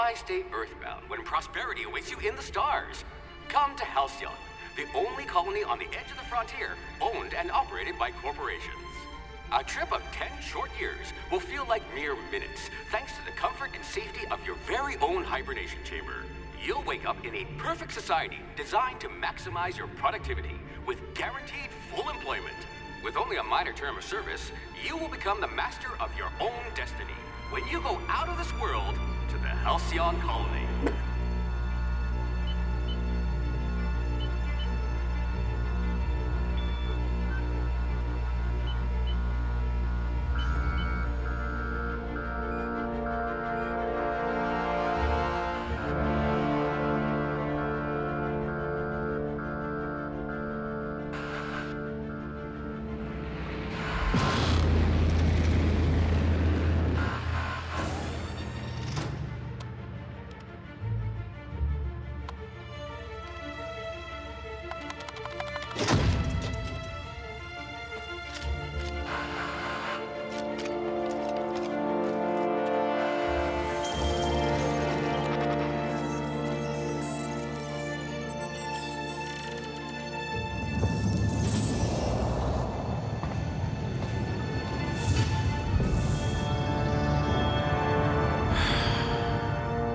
why stay earthbound when prosperity awaits you in the stars? Come to Halcyon, the only colony on the edge of the frontier, owned and operated by corporations. A trip of 10 short years will feel like mere minutes, thanks to the comfort and safety of your very own hibernation chamber. You'll wake up in a perfect society designed to maximize your productivity with guaranteed full employment. With only a minor term of service, you will become the master of your own destiny when you go out of this world to the Halcyon colony.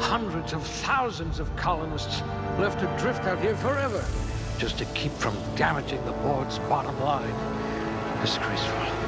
Hundreds of thousands of colonists left to drift out here forever, just to keep from damaging the board's bottom line. Disgraceful.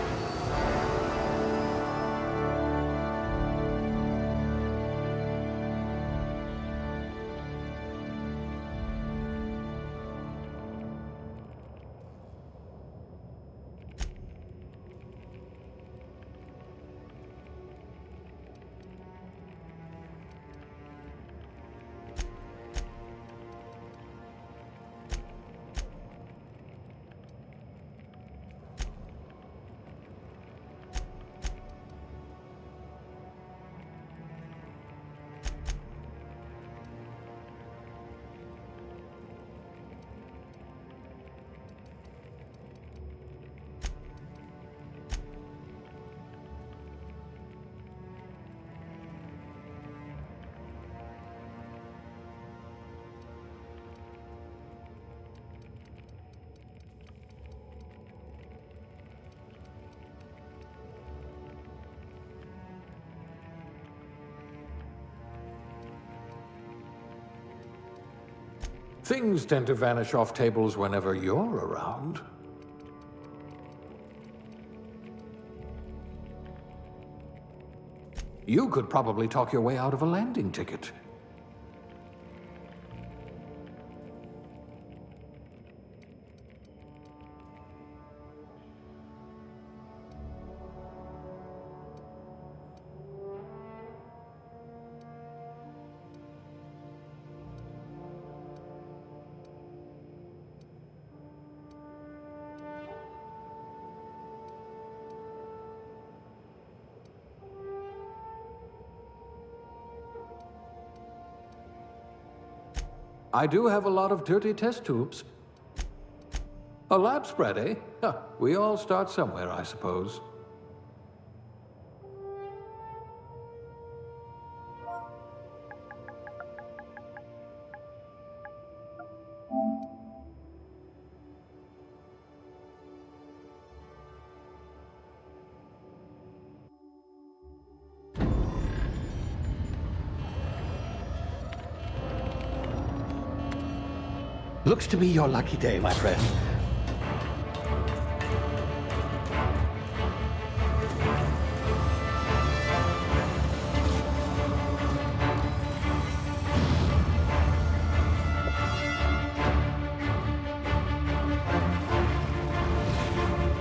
Things tend to vanish off tables whenever you're around. You could probably talk your way out of a landing ticket. I do have a lot of dirty test tubes. A lab spread, eh? Huh, we all start somewhere, I suppose. Looks to be your lucky day, my friend.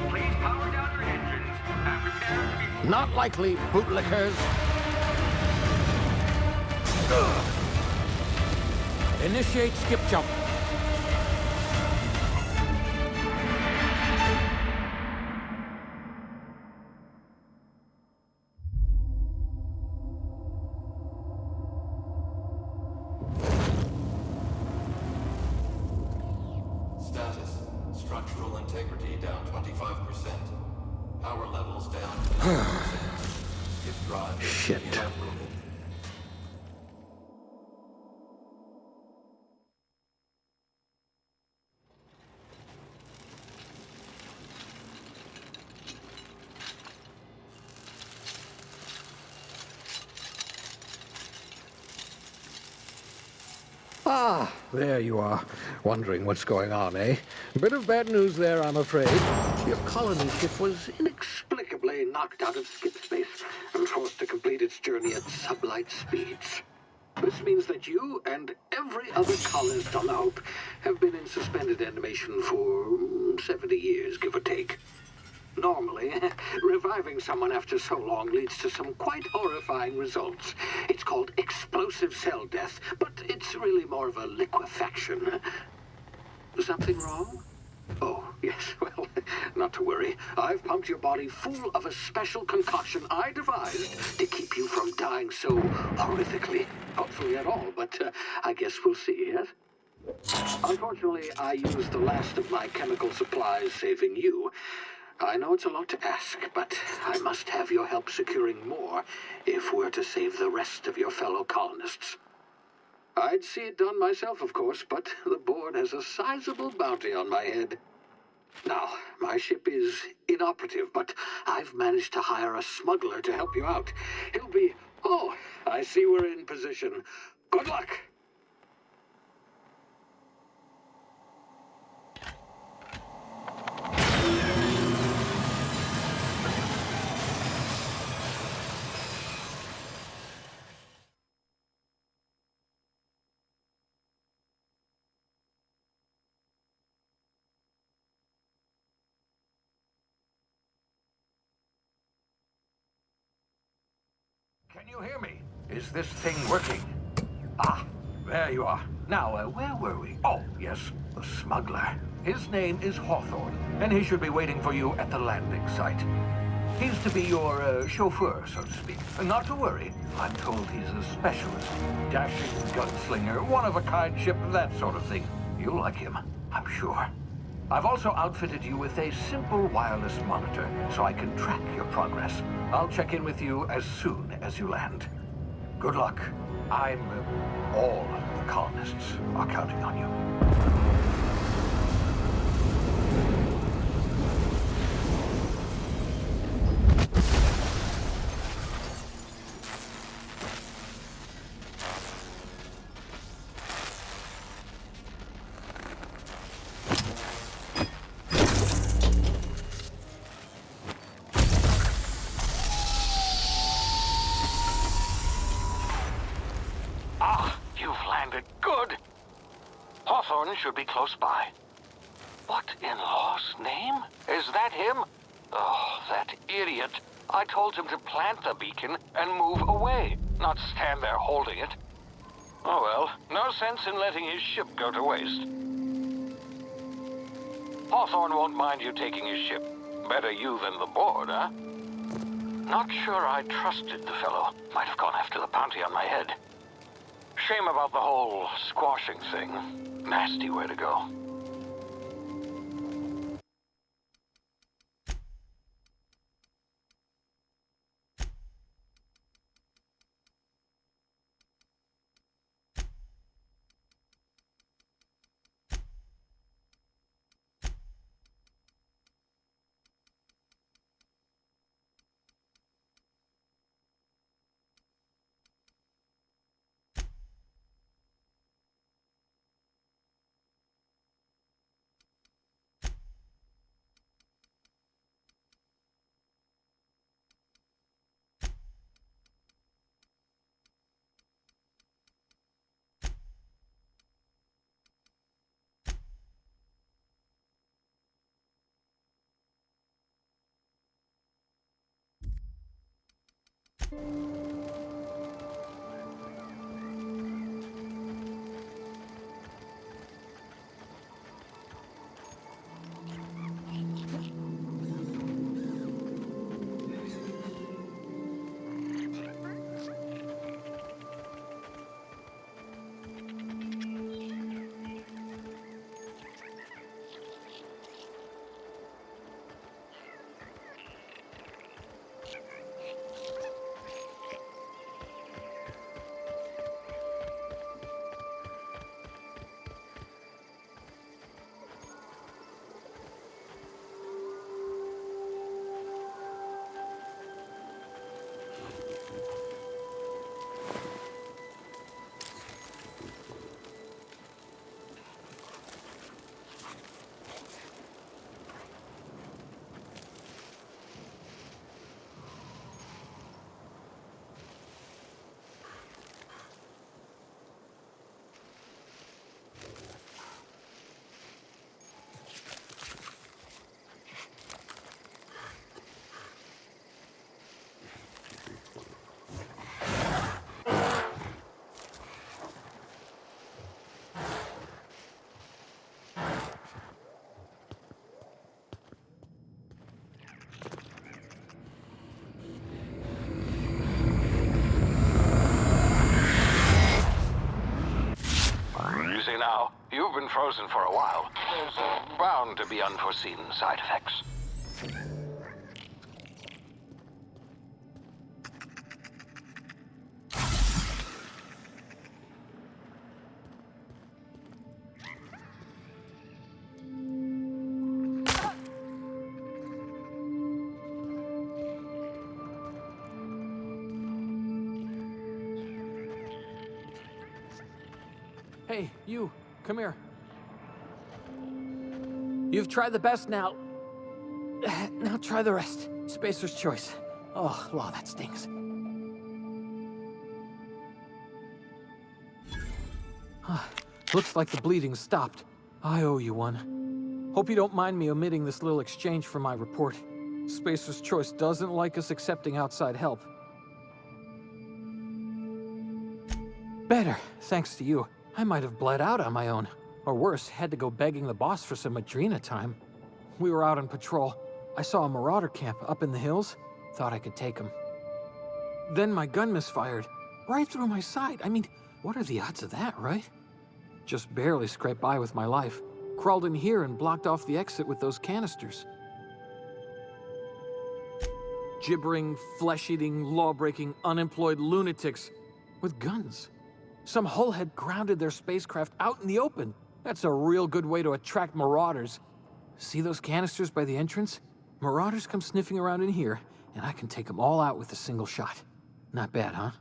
Please power down your engines and prepare to be... Not likely, bootlickers. Initiate skip jump. Status. Structural integrity down 25%. Power levels down 10%. If drive Shit. evaporated. there you are, wondering what's going on, eh? A bit of bad news there, I'm afraid. Your colony ship was inexplicably knocked out of skip space and forced to complete its journey at sublight speeds. This means that you and every other colonist on the Hope have been in suspended animation for 70 years, give or take. Normally, reviving someone after so long leads to some quite horrifying results. It's called explosive cell death, but it's really more of a liquefaction. Something wrong? Oh, yes, well, not to worry. I've pumped your body full of a special concoction I devised to keep you from dying so horrifically. Hopefully at all, but I guess we'll see, yes? Unfortunately, I used the last of my chemical supplies saving you. I know it's a lot to ask, but I must have your help securing more if we're to save the rest of your fellow colonists. I'd see it done myself, of course, but the board has a sizable bounty on my head. Now, my ship is inoperative, but I've managed to hire a smuggler to help you out. He'll be... Oh, I see we're in position. Good luck! Can you hear me? Is this thing working? Ah, there you are. Now, where were we? Oh, yes, the smuggler. His name is Hawthorne, and he should be waiting for you at the landing site. He's to be your chauffeur, so to speak. Not to worry. I'm told he's a specialist. Dashing gunslinger, one-of-a-kind ship, that sort of thing. You'll like him, I'm sure. I've also outfitted you with a simple wireless monitor, so I can track your progress. I'll check in with you as soon as you land. Good luck. All the colonists are counting on you. Should be close by. What in law's name? Is that him? Oh, that idiot. I told him to plant the beacon and move away, not stand there holding it. Oh well, no sense in letting his ship go to waste. Hawthorne won't mind you taking his ship. Better you than the board, huh? Not sure I trusted the fellow. Might have gone after the bounty on my head. Shame about the whole squashing thing. Nasty way to go. You've been frozen for a while. There's bound to be unforeseen side effects. Hey, you, come here. You've tried the best now. Now try the rest. Spacer's choice. Oh, wow, that stings. Looks like the bleeding stopped. I owe you one. Hope you don't mind me omitting this little exchange from my report. Spacer's choice doesn't like us accepting outside help. Better, thanks to you. I might have bled out on my own. Or worse, had to go begging the boss for some Adrena time. We were out on patrol. I saw a marauder camp up in the hills. Thought I could take him. Then my gun misfired. Right through my side. I mean, what are the odds of that, right? Just barely scraped by with my life. Crawled in here and blocked off the exit with those canisters. Gibbering, flesh-eating, law-breaking, unemployed lunatics with guns. Some hullhead grounded their spacecraft out in the open. That's a real good way to attract marauders. See those canisters by the entrance? Marauders come sniffing around in here, and I can take them all out with a single shot. Not bad, huh?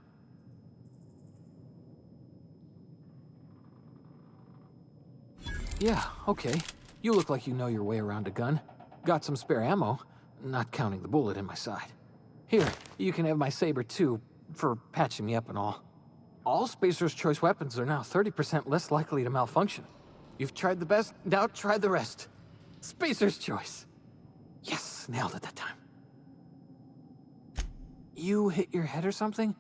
Yeah, okay. You look like you know your way around a gun. Got some spare ammo, not counting the bullet in my side. Here, you can have my saber too, for patching me up and all. All Spacer's choice weapons are now 30% less likely to malfunction. You've tried the best, now try the rest. Spacer's choice. Yes, nailed it that time. You hit your head or something?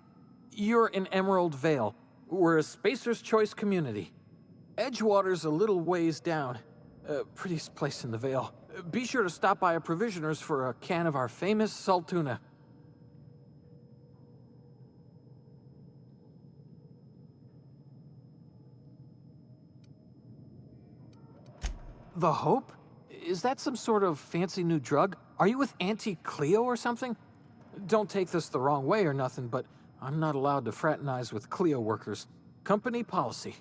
You're in Emerald Vale. We're a Spacer's choice community. Edgewater's a little ways down. Prettiest place in the Vale. Be sure to stop by a provisioner's for a can of our famous salt tuna. The Hope? Is that some sort of fancy new drug? Are you with Auntie Cleo or something? Don't take this the wrong way or nothing, but I'm not allowed to fraternize with Cleo workers. Company policy.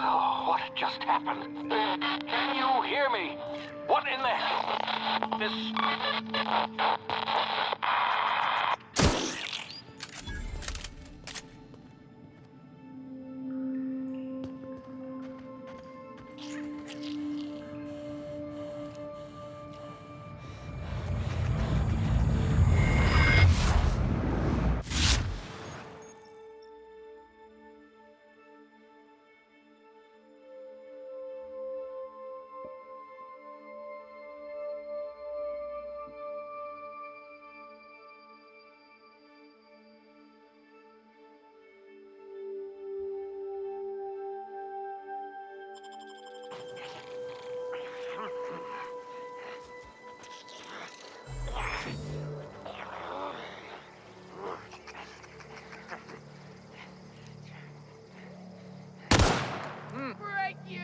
Oh, what just happened? Can you hear me? What in the... This... Break you!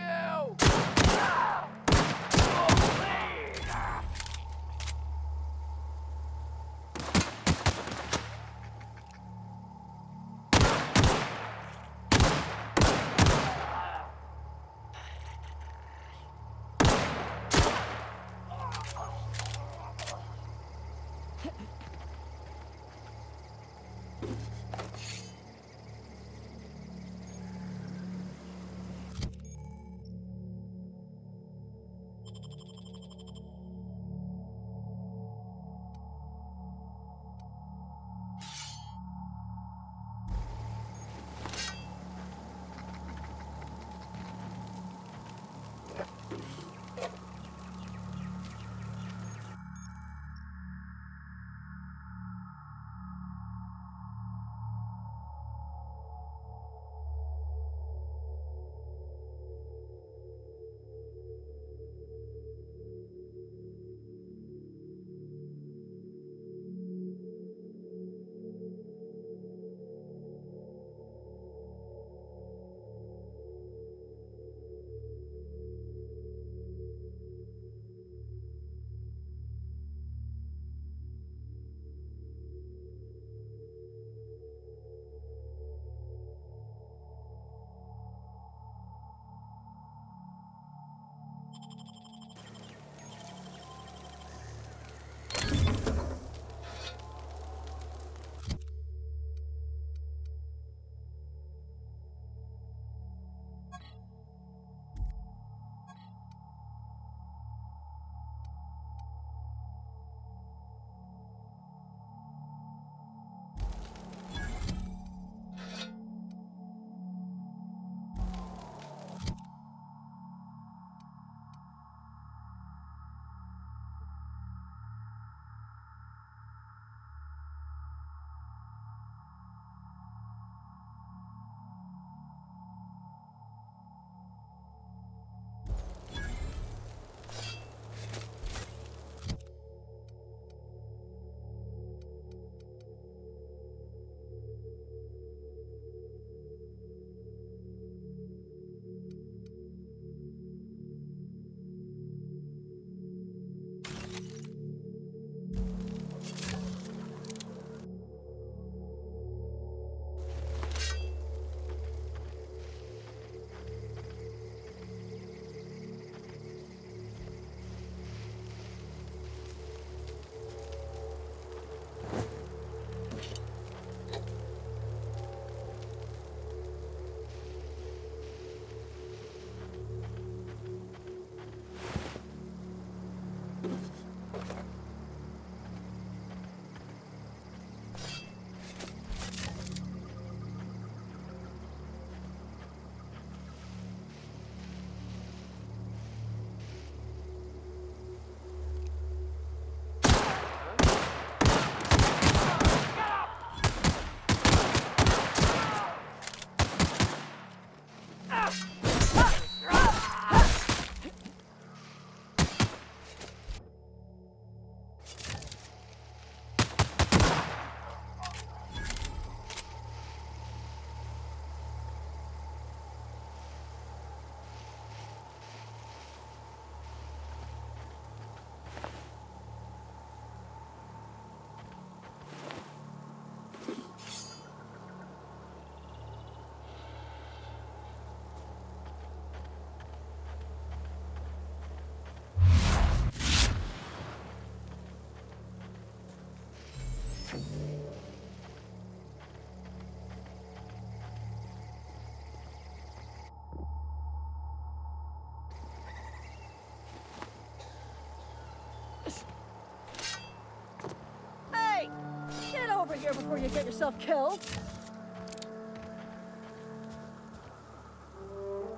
Here before you get yourself killed.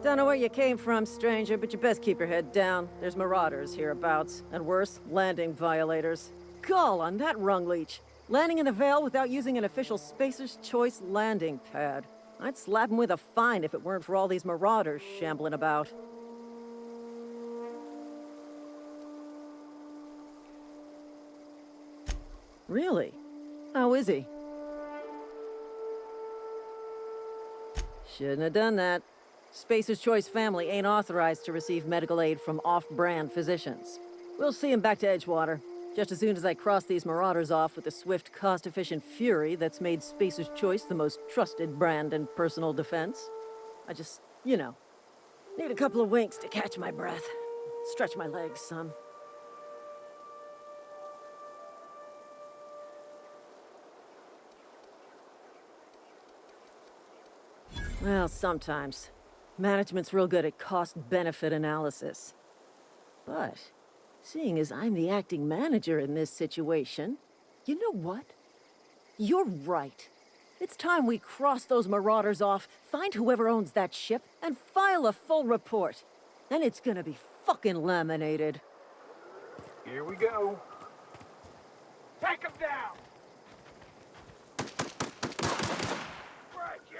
Don't know where you came from, stranger, but you best keep your head down. There's marauders hereabouts, and worse, landing violators. Gall on that rung leech. Landing in the Vale without using an official Spacer's Choice landing pad. I'd slap him with a fine if it weren't for all these marauders shambling about. Really? How is he? Shouldn't have done that. Spacer's Choice family ain't authorized to receive medical aid from off-brand physicians. We'll see him back to Edgewater, just as soon as I cross these marauders off with the swift, cost-efficient fury that's made Spacer's Choice the most trusted brand in personal defense. I just, need a couple of winks to catch my breath. Stretch my legs some. Well, sometimes. Management's real good at cost-benefit analysis. But, seeing as I'm the acting manager in this situation, you know what? You're right. It's time we cross those marauders off, find whoever owns that ship, and file a full report. And it's gonna be fucking laminated. Here we go. Take him down! Break you!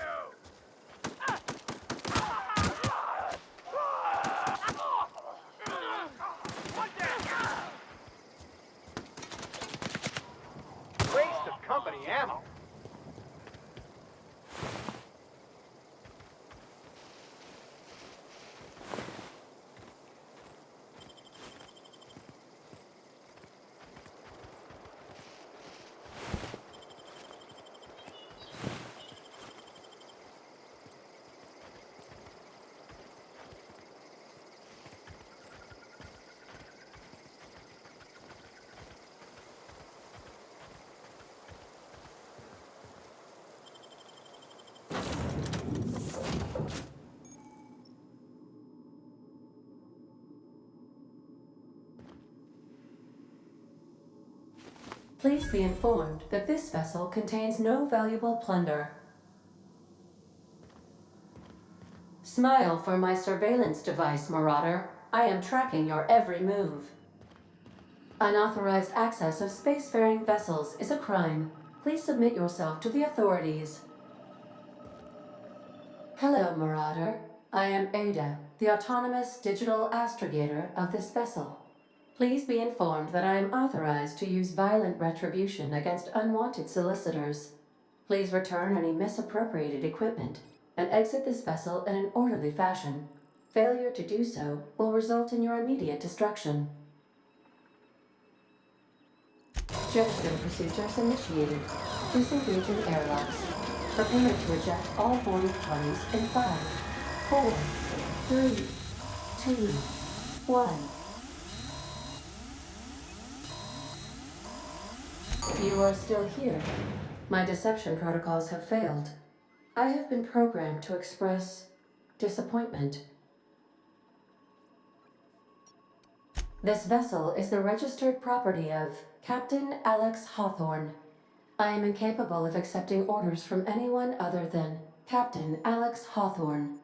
One down! Waste of company ammo. Please be informed that this vessel contains no valuable plunder. Smile for my surveillance device, Marauder. I am tracking your every move. Unauthorized access of spacefaring vessels is a crime. Please submit yourself to the authorities. Hello, Marauder. I am Ada, the autonomous digital astrogator of this vessel. Please be informed that I am authorized to use violent retribution against unwanted solicitors. Please return any misappropriated equipment and exit this vessel in an orderly fashion. Failure to do so will result in your immediate destruction. Jettison procedures initiated. Disengage in airlocks. Prepare to eject all boarding parties in 5, 4, 3, 2, 1. You are still here. My deception protocols have failed. I have been programmed to express disappointment. This vessel is the registered property of Captain Alex Hawthorne. I am incapable of accepting orders from anyone other than Captain Alex Hawthorne.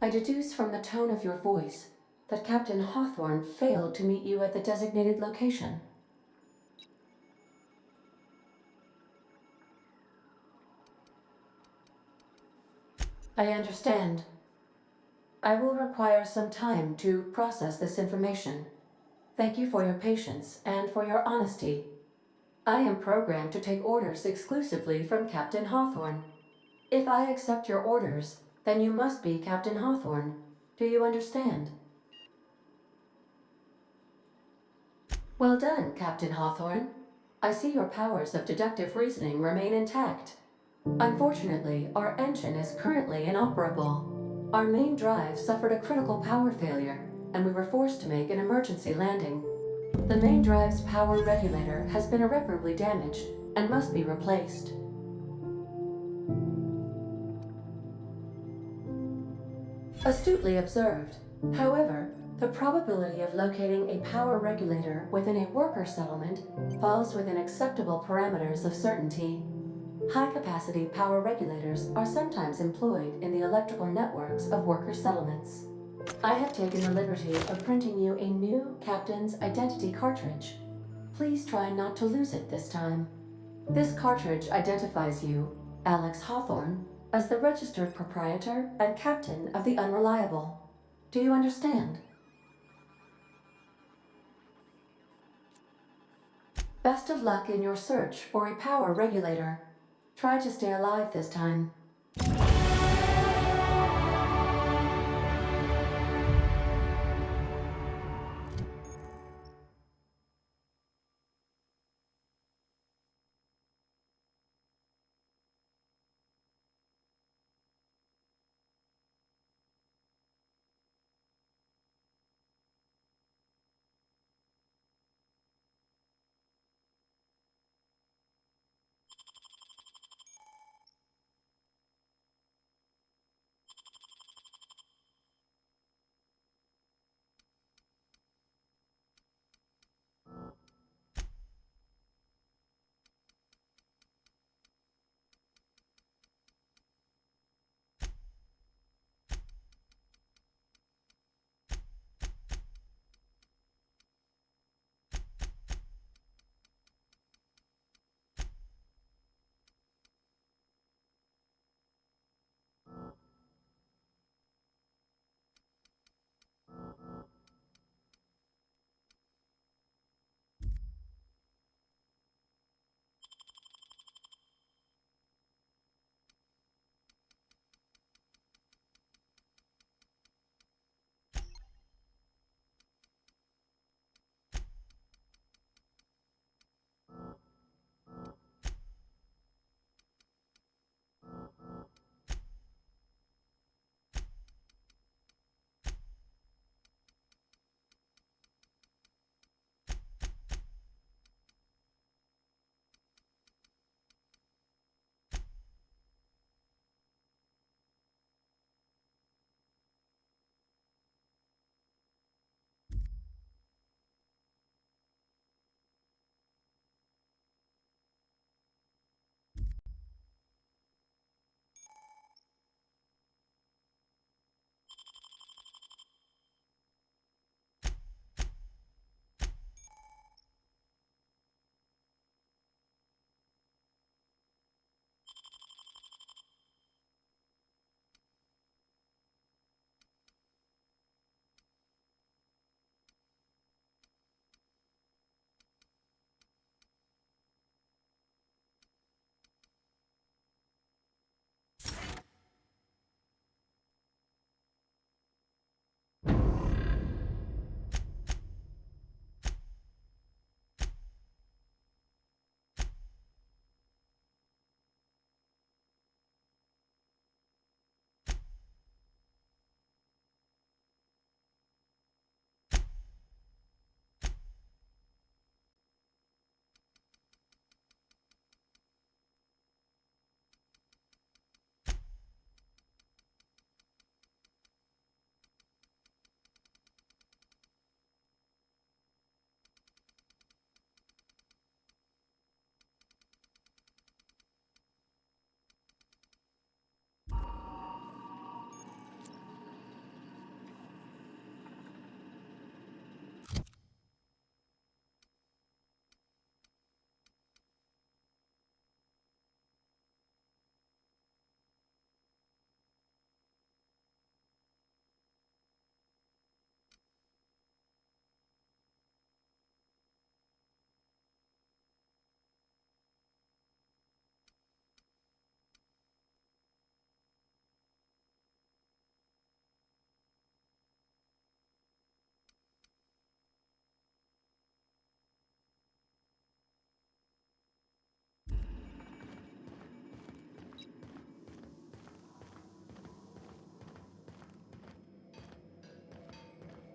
I deduce from the tone of your voice that Captain Hawthorne failed to meet you at the designated location. I understand. I will require some time to process this information. Thank you for your patience and for your honesty. I am programmed to take orders exclusively from Captain Hawthorne. If I accept your orders, then you must be Captain Hawthorne. Do you understand? Well done, Captain Hawthorne. I see your powers of deductive reasoning remain intact. Unfortunately, our engine is currently inoperable. Our main drive suffered a critical power failure, and we were forced to make an emergency landing. The main drive's power regulator has been irreparably damaged and must be replaced. Astutely observed. However, the probability of locating a power regulator within a worker settlement falls within acceptable parameters of certainty. High-capacity power regulators are sometimes employed in the electrical networks of worker settlements. I have taken the liberty of printing you a new Captain's Identity cartridge. Please try not to lose it this time. This cartridge identifies you, Alex Hawthorne, as the registered proprietor and captain of the Unreliable. Do you understand? Best of luck in your search for a power regulator. Try to stay alive this time.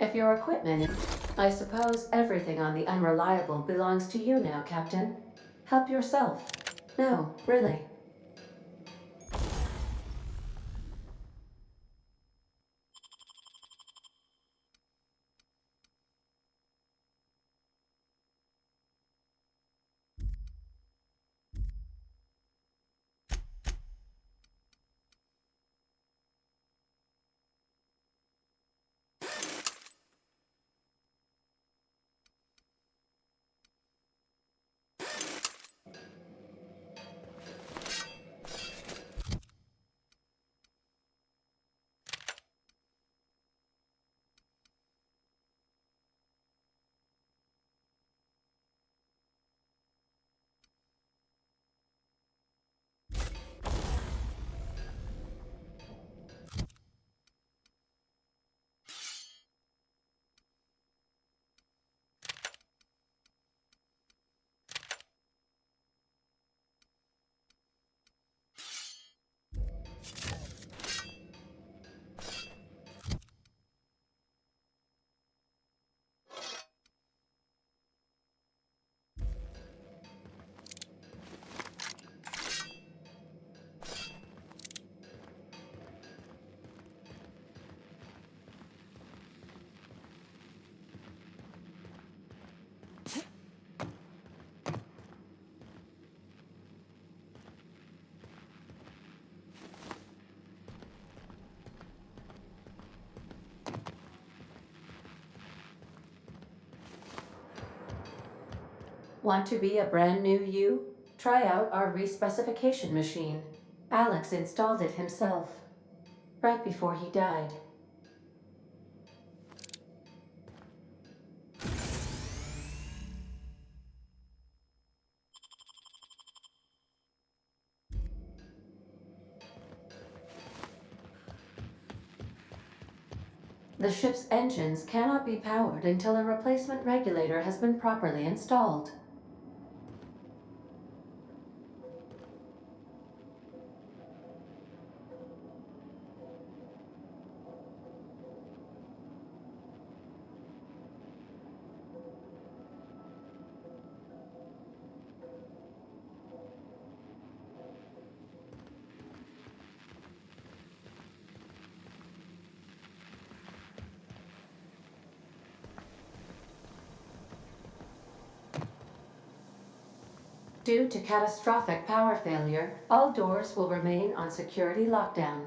If your equipment... I suppose everything on the Unreliable belongs to you now, Captain. Help yourself. No, really. Want to be a brand new you? Try out our respecification machine. Alex installed it himself, right before he died. The ship's engines cannot be powered until a replacement regulator has been properly installed. Due to catastrophic power failure, all doors will remain on security lockdown.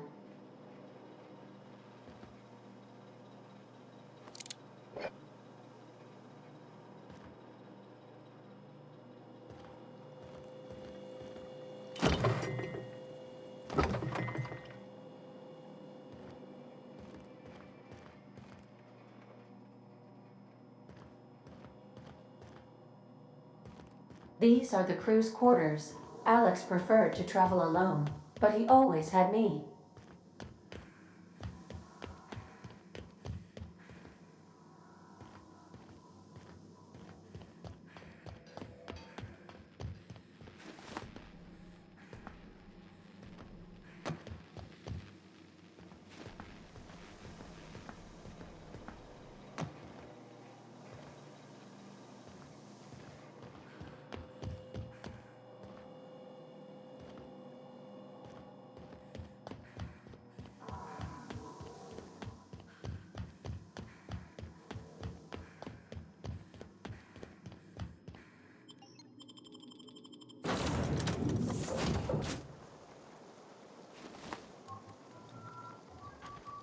These are the crew's quarters. Alex preferred to travel alone, but he always had me.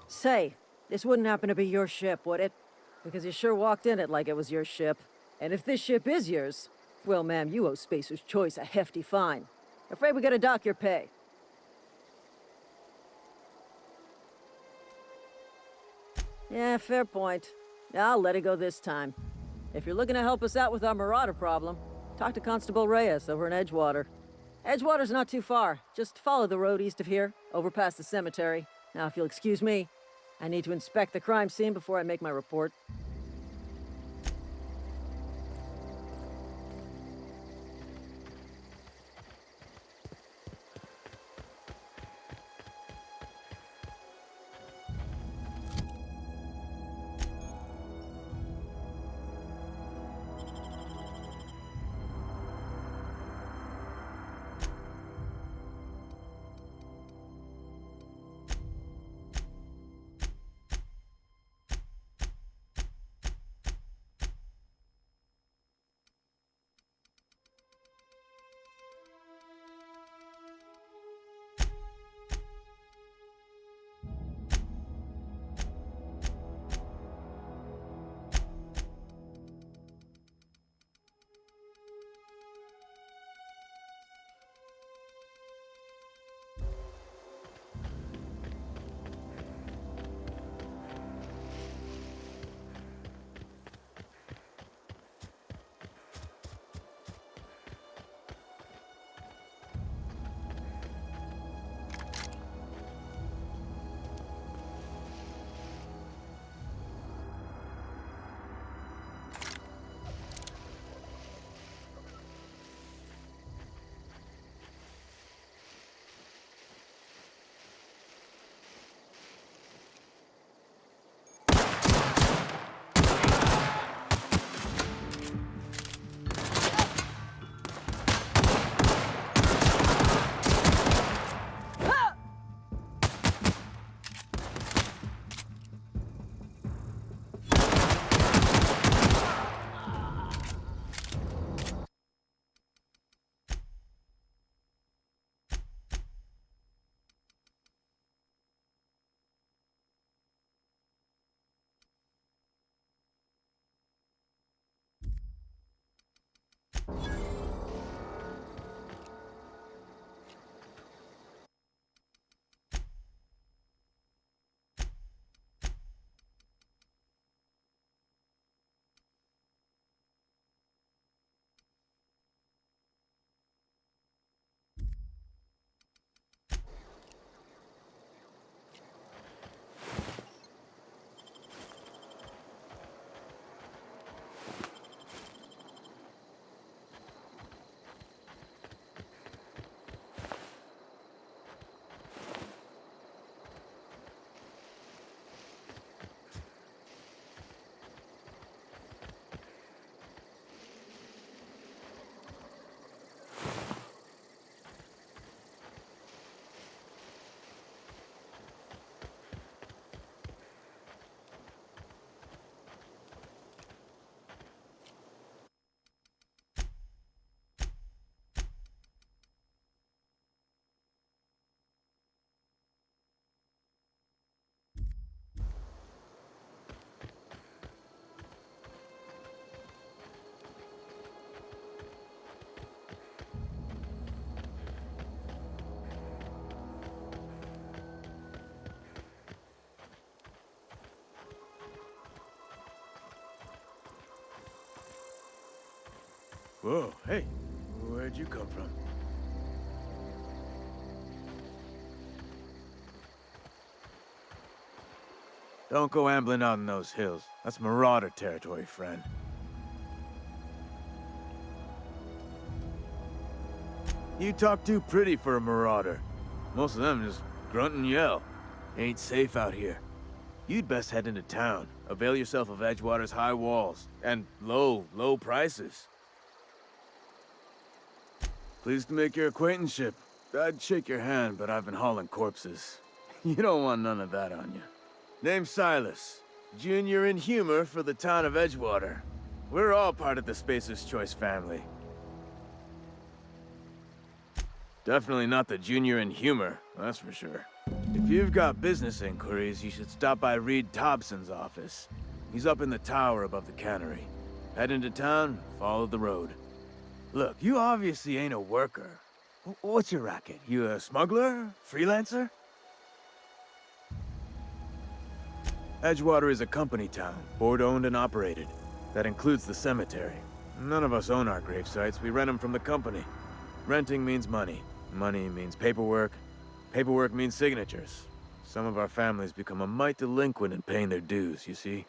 Say, this wouldn't happen to be your ship, would it? Because you sure walked in it like it was your ship. And if this ship is yours, well, ma'am, you owe Spacer's Choice a hefty fine. Afraid we gotta dock your pay. Yeah, fair point. I'll let it go this time. If you're looking to help us out with our marauder problem, talk to Constable Reyes over in Edgewater. Edgewater's not too far. Just follow the road east of here, over past the cemetery. Now, if you'll excuse me, I need to inspect the crime scene before I make my report. Whoa, hey, where'd you come from? Don't go ambling out in those hills. That's marauder territory, friend. You talk too pretty for a marauder. Most of them just grunt and yell. Ain't safe out here. You'd best head into town. Avail yourself of Edgewater's high walls. And low prices. Pleased to make your acquaintanceship. I'd shake your hand, but I've been hauling corpses. You don't want none of that on you. Name's Silas. Junior in humor for the town of Edgewater. We're all part of the Spacer's Choice family. Definitely not the junior in humor, that's for sure. If you've got business inquiries, you should stop by Reed Thompson's office. He's up in the tower above the cannery. Head into town, follow the road. Look, you obviously ain't a worker. What's your racket? You a smuggler? Freelancer? Edgewater is a company town, board-owned and operated. That includes the cemetery. None of us own our grave sites, we rent them from the company. Renting means money. Money means paperwork. Paperwork means signatures. Some of our families become a mite delinquent in paying their dues, you see?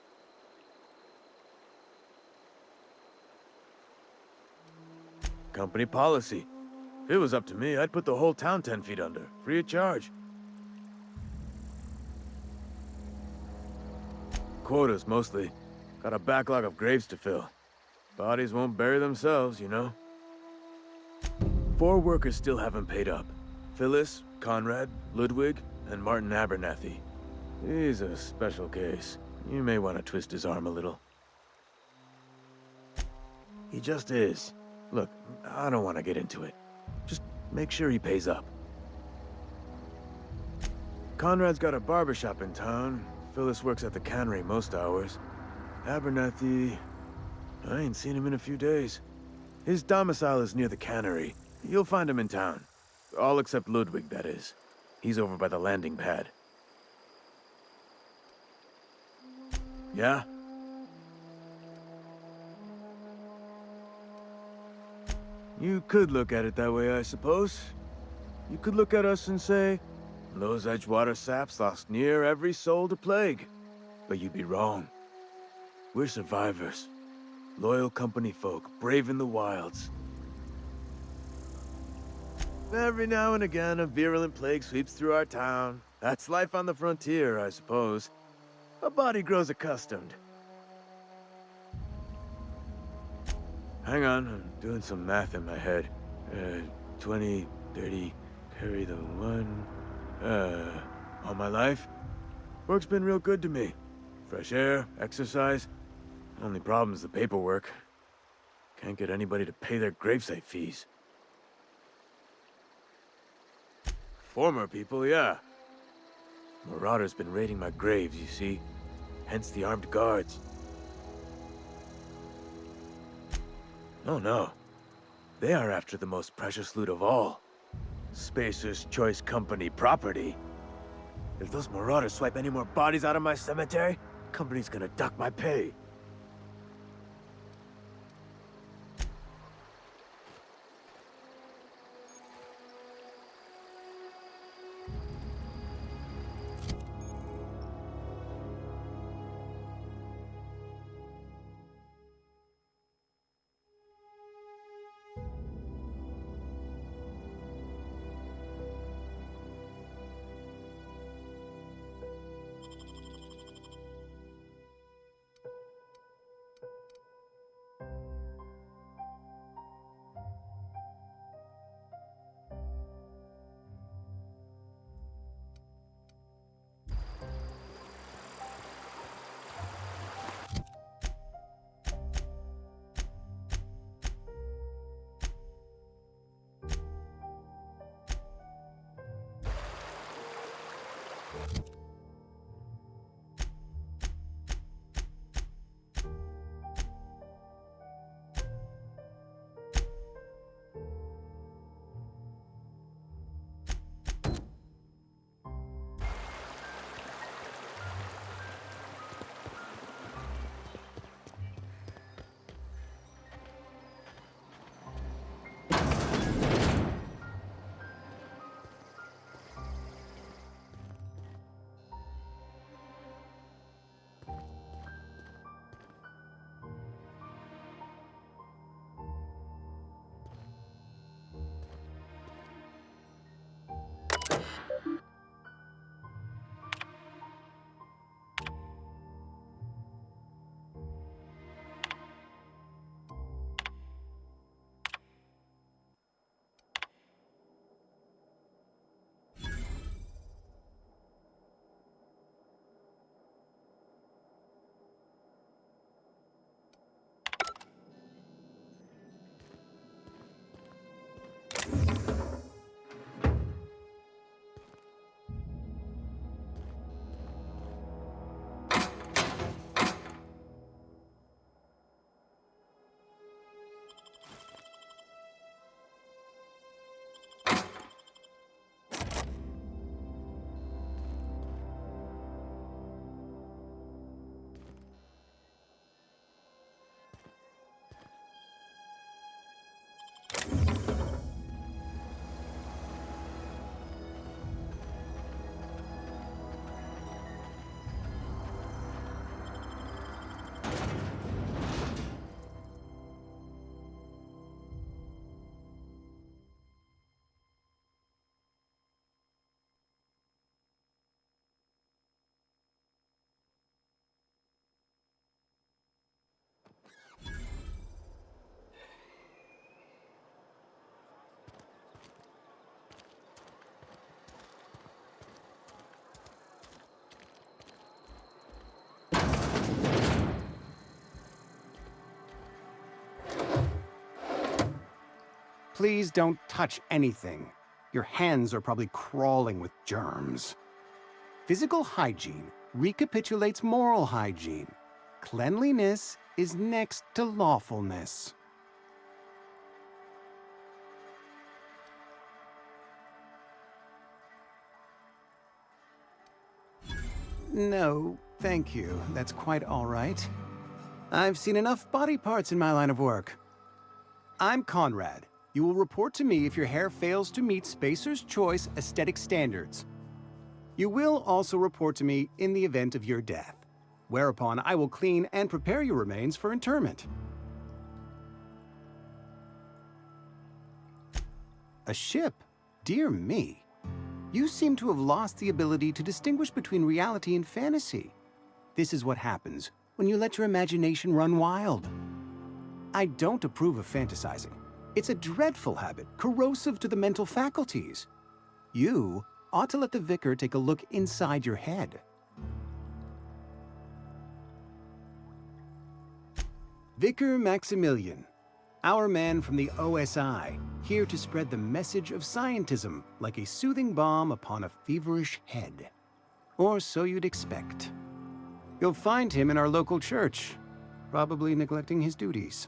Company policy. If it was up to me, I'd put the whole town 10 feet under, free of charge. Quotas, mostly. Got a backlog of graves to fill. Bodies won't bury themselves, you know? 4 workers still haven't paid up. Phyllis, Conrad, Ludwig, and Martin Abernathy. He's a special case. You may want to twist his arm a little. He just is. Look, I don't want to get into it. Just make sure he pays up. Conrad's got a barbershop in town. Phyllis works at the cannery most hours. Abernathy... I ain't seen him in a few days. His domicile is near the cannery. You'll find him in town. All except Ludwig, that is. He's over by the landing pad. Yeah? You could look at it that way, I suppose. You could look at us and say, those Edgewater saps lost near every soul to plague. But you'd be wrong. We're survivors. Loyal company folk, brave in the wilds. Every now and again, a virulent plague sweeps through our town. That's life on the frontier, I suppose. A body grows accustomed. Hang on, I'm doing some math in my head. 20, 30, carry the 1... all my life? Work's been real good to me. Fresh air, exercise. Only problem's the paperwork. Can't get anybody to pay their gravesite fees. Former people, yeah. Marauders been raiding my graves, you see. Hence the armed guards. Oh no. They are after the most precious loot of all. Spacer's Choice Company property. If those marauders swipe any more bodies out of my cemetery, company's gonna duck my pay. Please don't touch anything. Your hands are probably crawling with germs. Physical hygiene recapitulates moral hygiene. Cleanliness is next to lawfulness. No, thank you. That's quite all right. I've seen enough body parts in my line of work. I'm Conrad. You will report to me if your hair fails to meet Spacer's Choice aesthetic standards. You will also report to me in the event of your death, whereupon I will clean and prepare your remains for interment. A ship? Dear me. You seem to have lost the ability to distinguish between reality and fantasy. This is what happens when you let your imagination run wild. I don't approve of fantasizing. It's a dreadful habit, corrosive to the mental faculties. You ought to let the vicar take a look inside your head. Vicar Maximilian, our man from the OSI, here to spread the message of scientism like a soothing balm upon a feverish head. Or so you'd expect. You'll find him in our local church, probably neglecting his duties.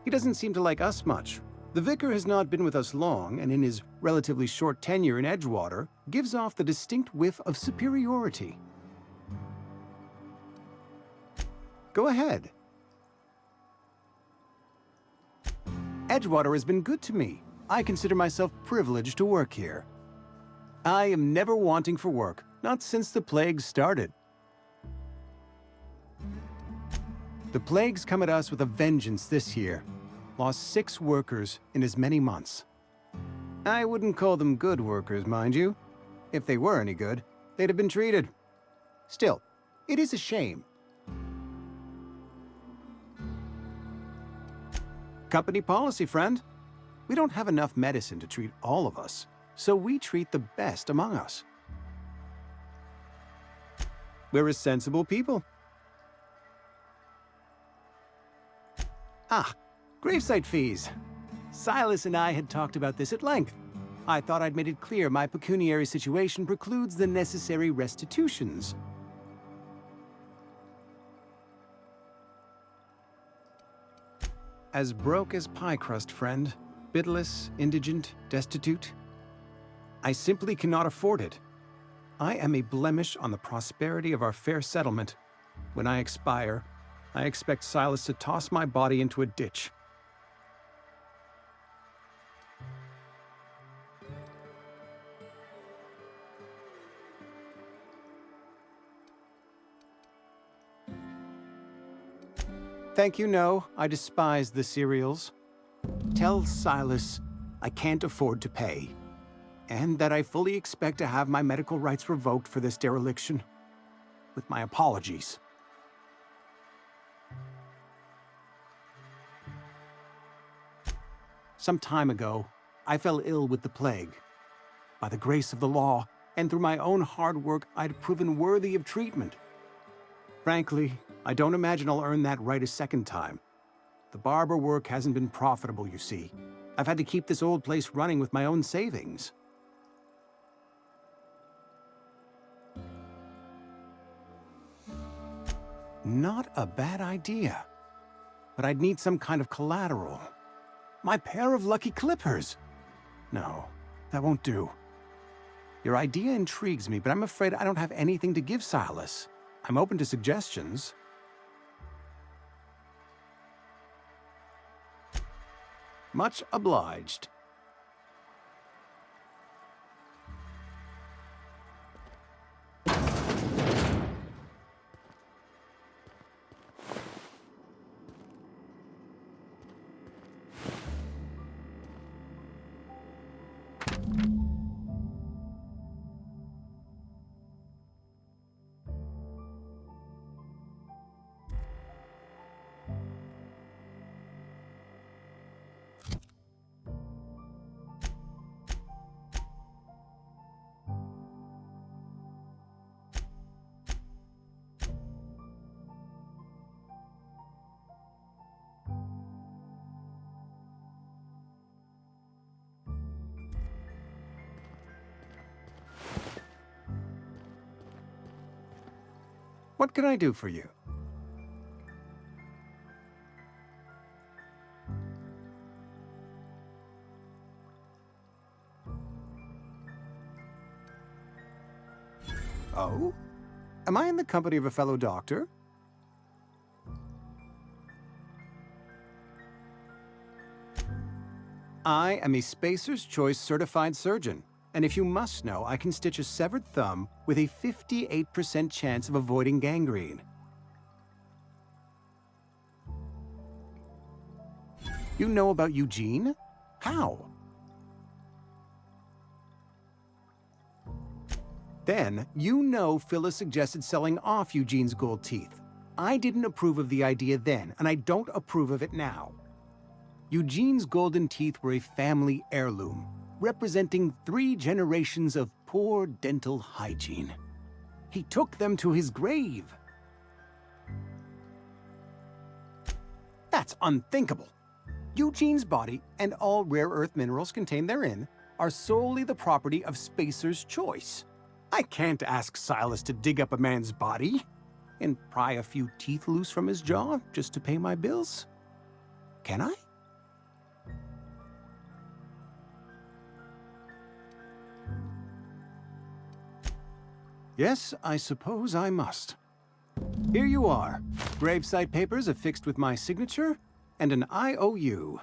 He doesn't seem to like us much. The vicar has not been with us long, and in his relatively short tenure in Edgewater, gives off the distinct whiff of superiority. Go ahead. Edgewater has been good to me. I consider myself privileged to work here. I am never wanting for work, not since the plague started. The plague's come at us with a vengeance this year. Lost 6 workers in as many months. I wouldn't call them good workers, mind you. If they were any good, they'd have been treated. Still, it is a shame. Company policy, friend. We don't have enough medicine to treat all of us, so we treat the best among us. We're a sensible people. Ah, gravesite fees. Silas and I had talked about this at length. I thought I'd made it clear my pecuniary situation precludes the necessary restitutions. As broke as pie crust, friend. Bidless, indigent, destitute. I simply cannot afford it. I am a blemish on the prosperity of our fair settlement. When I expire, I expect Silas to toss my body into a ditch. Thank you, no. I despise the cereals. Tell Silas I can't afford to pay, and that I fully expect to have my medical rights revoked for this dereliction. With my apologies. Some time ago, I fell ill with the plague. By the grace of the law, and through my own hard work, I'd proven worthy of treatment. Frankly, I don't imagine I'll earn that right a second time. The barber work hasn't been profitable, you see. I've had to keep this old place running with my own savings. Not a bad idea. But I'd need some kind of collateral. My pair of lucky clippers! No, that won't do. Your idea intrigues me, but I'm afraid I don't have anything to give Silas. I'm open to suggestions. Much obliged. What can I do for you? Oh? Am I in the company of a fellow doctor? I am a Spacer's Choice certified surgeon, and if you must know, I can stitch a severed thumb with a 58% chance of avoiding gangrene. You know about Eugene? How? Then, you know Phyllis suggested selling off Eugene's gold teeth. I didn't approve of the idea then, and I don't approve of it now. Eugene's golden teeth were a family heirloom, representing 3 generations of poor dental hygiene. He took them to his grave. That's unthinkable. Eugene's body and all rare earth minerals contained therein are solely the property of Spacer's Choice. I can't ask Silas to dig up a man's body and pry a few teeth loose from his jaw just to pay my bills. Can I? Yes, I suppose I must. Here you are. Gravesite papers affixed with my signature and an IOU.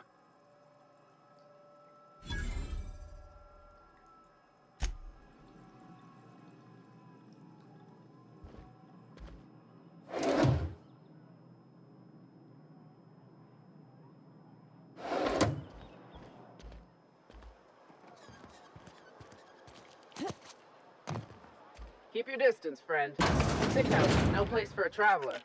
Keep your distance, friend. Sick house, no place for a traveler.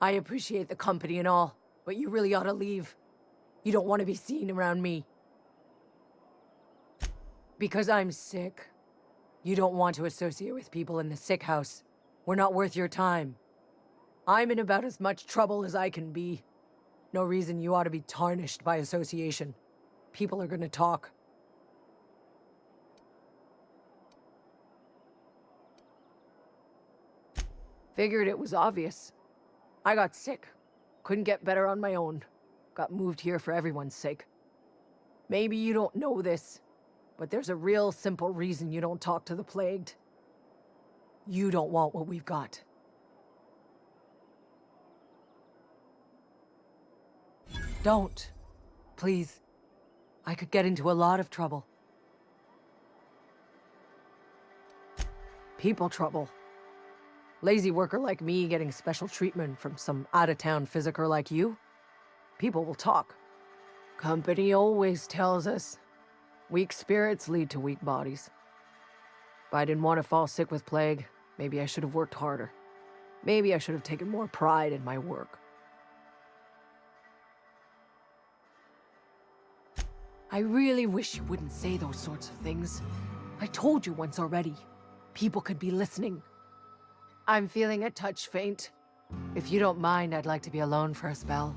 I appreciate the company and all, but you really ought to leave. You don't want to be seen around me. Because I'm sick. You don't want to associate with people in the sick house. We're not worth your time. I'm in about as much trouble as I can be. No reason you ought to be tarnished by association. People are gonna talk. Figured it was obvious. I got sick. Couldn't get better on my own. Got moved here for everyone's sake. Maybe you don't know this, but there's a real simple reason you don't talk to the plagued. You don't want what we've got. Don't. Please. I could get into a lot of trouble. People trouble. Lazy worker like me getting special treatment from some out-of-town physiker like you. People will talk. Company always tells us, weak spirits lead to weak bodies. If I didn't want to fall sick with plague, maybe I should have worked harder. Maybe I should have taken more pride in my work. I really wish you wouldn't say those sorts of things. I told you once already. People could be listening. I'm feeling a touch faint. If you don't mind, I'd like to be alone for a spell.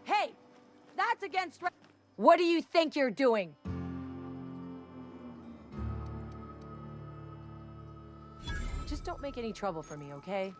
Hey! That's against... What do you think you're doing? Just don't make any trouble for me, okay?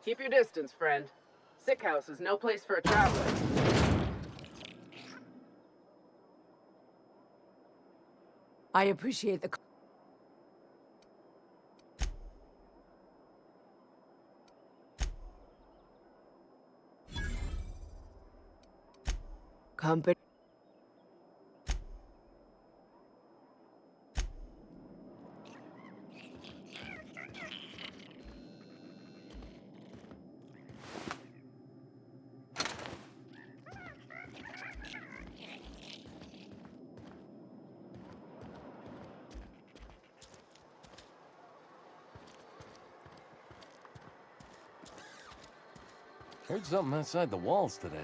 Keep your distance, friend. Sick house is no place for a traveler. I appreciate the... company. Heard something outside the walls today.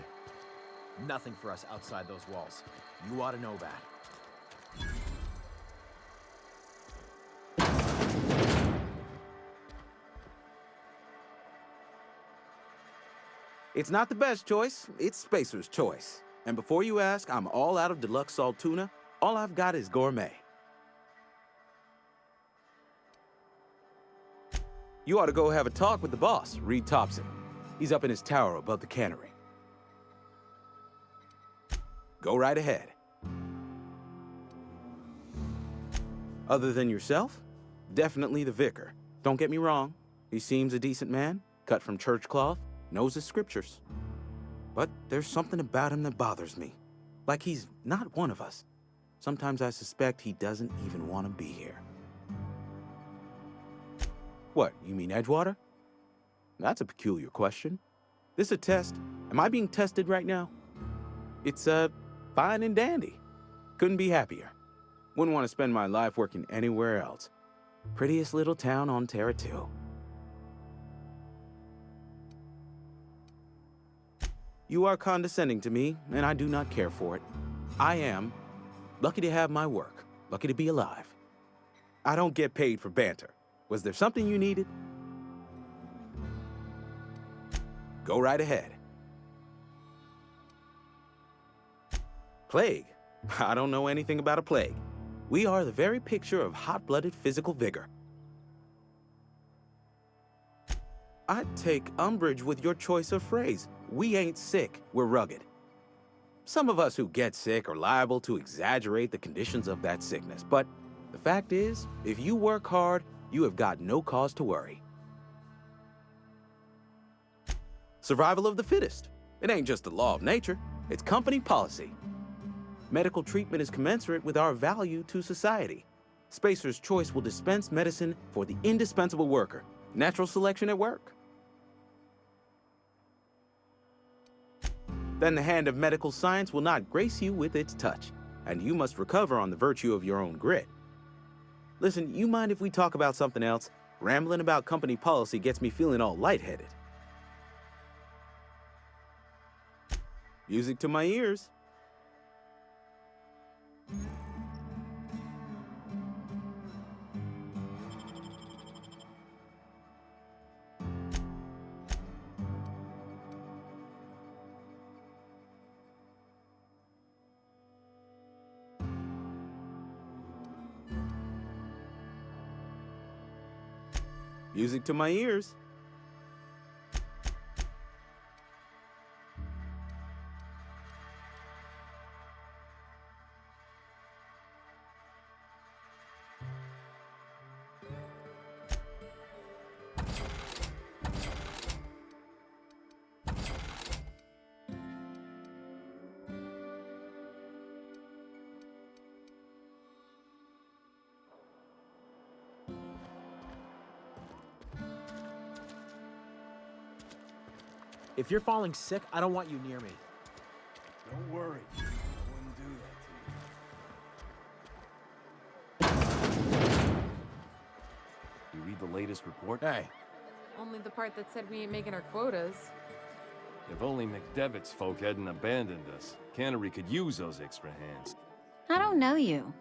Nothing for us outside those walls. You ought to know that. It's not the best choice, it's Spacer's choice. And before you ask, I'm all out of deluxe salt tuna. All I've got is gourmet. You ought to go have a talk with the boss, Reed Thompson. He's up in his tower above the cannery. Go right ahead. Other than yourself, definitely the vicar. Don't get me wrong, he seems a decent man, cut from church cloth, knows his scriptures. But there's something about him that bothers me. Like he's not one of us. Sometimes I suspect he doesn't even want to be here. What, you mean Edgewater? That's a peculiar question. This a test? Am I being tested right now? It's, fine and dandy. Couldn't be happier. Wouldn't want to spend my life working anywhere else. Prettiest little town on Terra 2. You are condescending to me, and I do not care for it. I am lucky to have my work, lucky to be alive. I don't get paid for banter. Was there something you needed? Go right ahead. Plague? I don't know anything about a plague. We are the very picture of hot-blooded physical vigor. I'd take umbrage with your choice of phrase. We ain't sick, we're rugged. Some of us who get sick are liable to exaggerate the conditions of that sickness, but the fact is, if you work hard, you have got no cause to worry. Survival of the fittest. It ain't just the law of nature, it's company policy. Medical treatment is commensurate with our value to society. Spacer's Choice will dispense medicine for the indispensable worker. Natural selection at work. Then the hand of medical science will not grace you with its touch, and you must recover on the virtue of your own grit. Listen, you mind if we talk about something else? Rambling about company policy gets me feeling all lightheaded. Music to my ears. Music to my ears. If you're falling sick, I don't want you near me. Don't worry. I wouldn't do that to you. You read the latest report? Hey. Only the part that said we ain't making our quotas. If only McDevitt's folk hadn't abandoned us. Cannery could use those extra hands. I don't know you.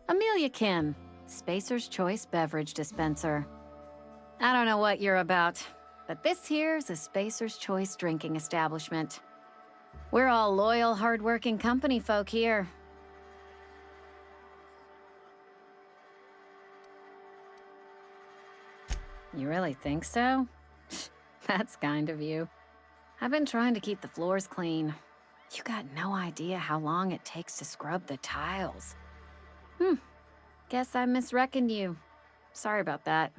Amelia Kim, Spacer's Choice Beverage Dispenser. I don't know what you're about, but this here's a Spacer's Choice drinking establishment. We're all loyal, hard-working company folk here. You really think so? That's kind of you. I've been trying to keep the floors clean. You got no idea how long it takes to scrub the tiles. Guess I misreckoned you. Sorry about that.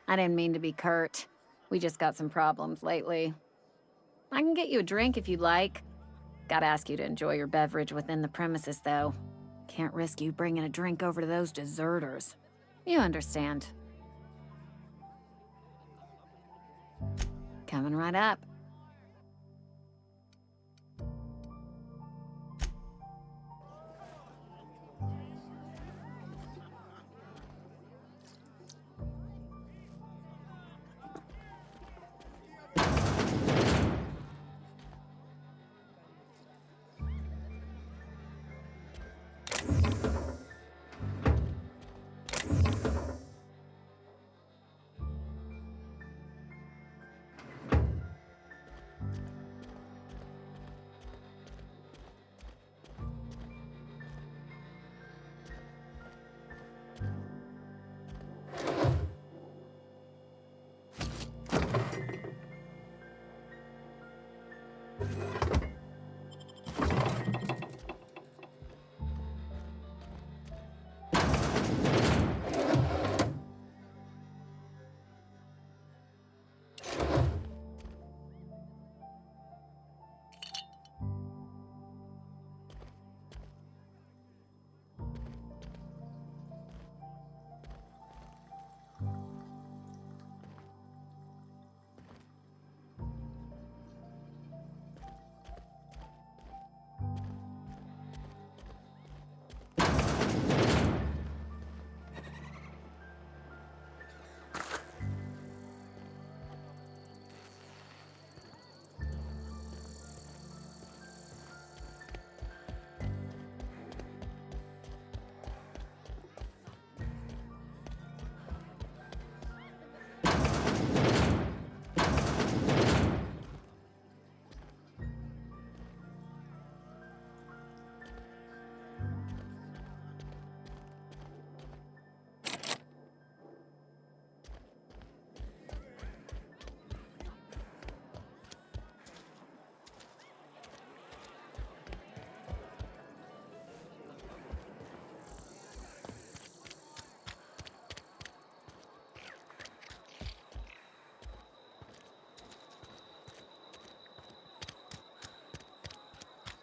I didn't mean to be curt. We just got some problems lately. I can get you a drink if you'd like. Gotta ask you to enjoy your beverage within the premises, though. Can't risk you bringing a drink over to those deserters. You understand. Coming right up.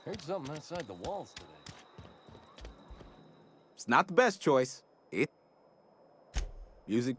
Heard something outside the walls today. It's not the best choice. Music.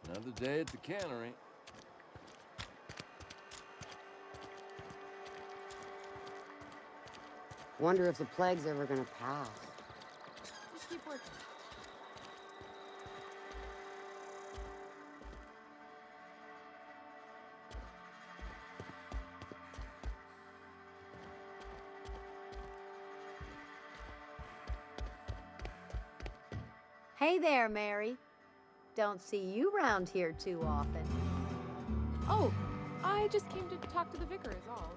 Another day at the cannery. Wonder if the plague's ever gonna pass. Just keep working. Hey there, Mary. Don't see you round here too often. Oh, I just came to talk to the vicar is all.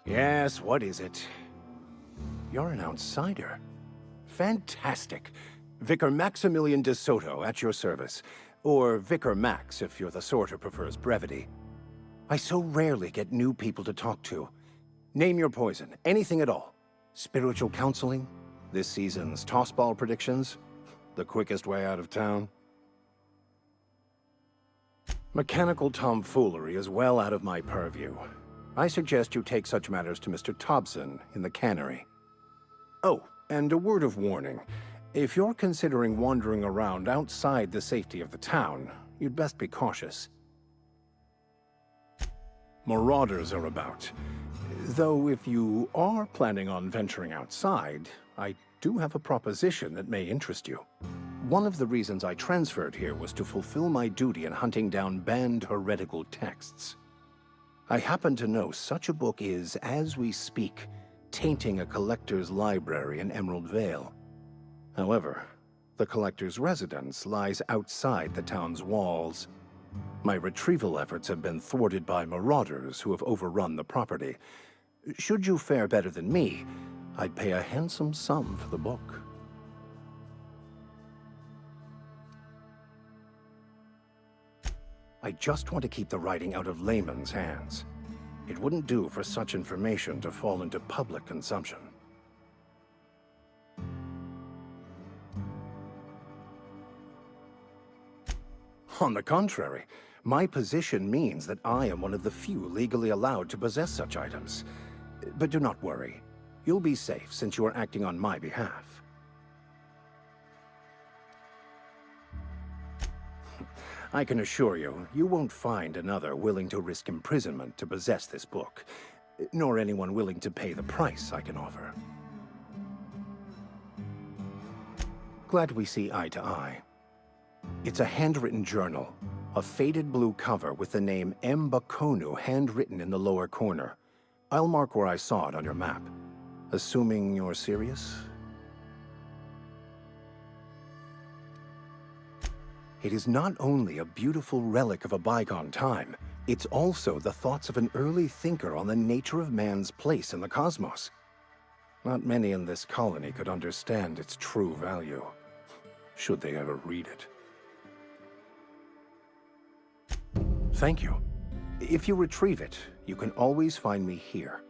Yes, what is it? You're an outsider. Fantastic. Vicar Maximilian de Soto at your service. Or Vicar Max if you're the sort who prefers brevity. I so rarely get new people to talk to. Name your poison, anything at all. Spiritual counseling? This season's tossball predictions? The quickest way out of town? Mechanical tomfoolery is well out of my purview. I suggest you take such matters to Mr. Thompson in the cannery. Oh, and a word of warning. If you're considering wandering around outside the safety of the town, you'd best be cautious. Marauders are about. Though if you are planning on venturing outside, I do have a proposition that may interest you. One of the reasons I transferred here was to fulfill my duty in hunting down banned heretical texts. I happen to know such a book is, as we speak, tainting a collector's library in Emerald Vale. However, the collector's residence lies outside the town's walls. My retrieval efforts have been thwarted by marauders who have overrun the property. Should you fare better than me, I'd pay a handsome sum for the book. I just want to keep the writing out of layman's hands. It wouldn't do for such information to fall into public consumption. On the contrary, my position means that I am one of the few legally allowed to possess such items. But do not worry. You'll be safe since you are acting on my behalf. I can assure you, you won't find another willing to risk imprisonment to possess this book, nor anyone willing to pay the price I can offer. Glad we see eye to eye. It's a handwritten journal, a faded blue cover with the name M. Bakonu handwritten in the lower corner. I'll mark where I saw it on your map. Assuming you're serious? It is not only a beautiful relic of a bygone time, it's also the thoughts of an early thinker on the nature of man's place in the cosmos. Not many in this colony could understand its true value, should they ever read it. Thank you. If you retrieve it, you can always find me here.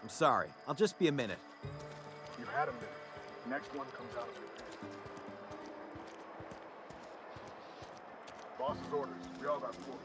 I'm sorry. I'll just be a minute. You had him there. Next one comes out of your hand. Boss's orders. We all got four.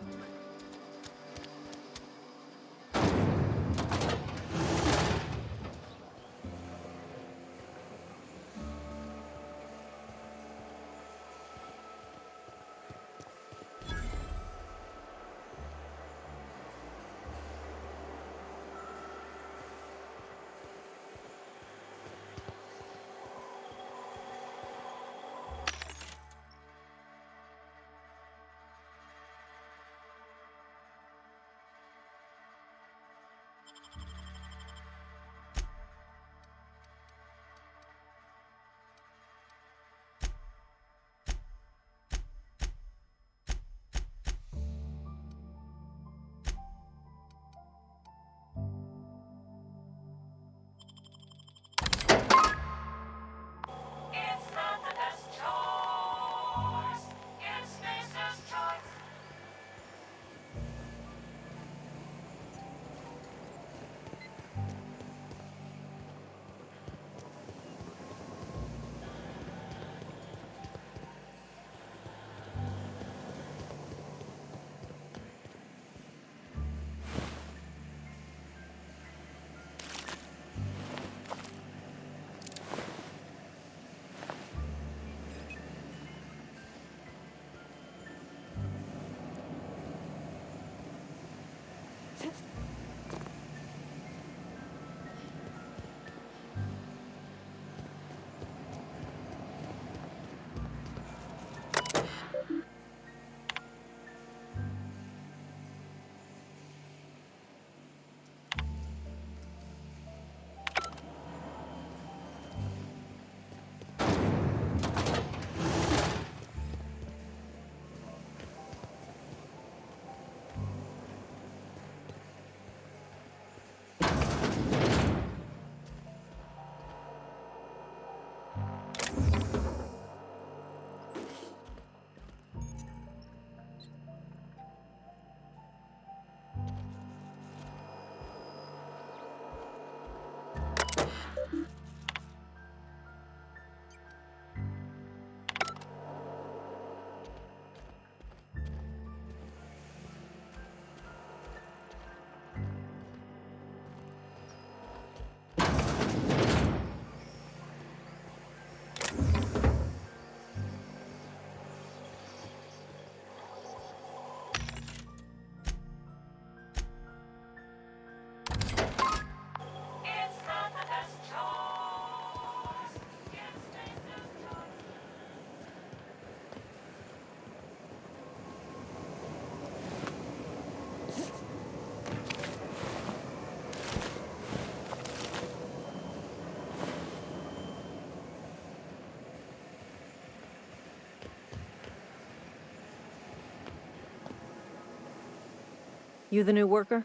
You the new worker?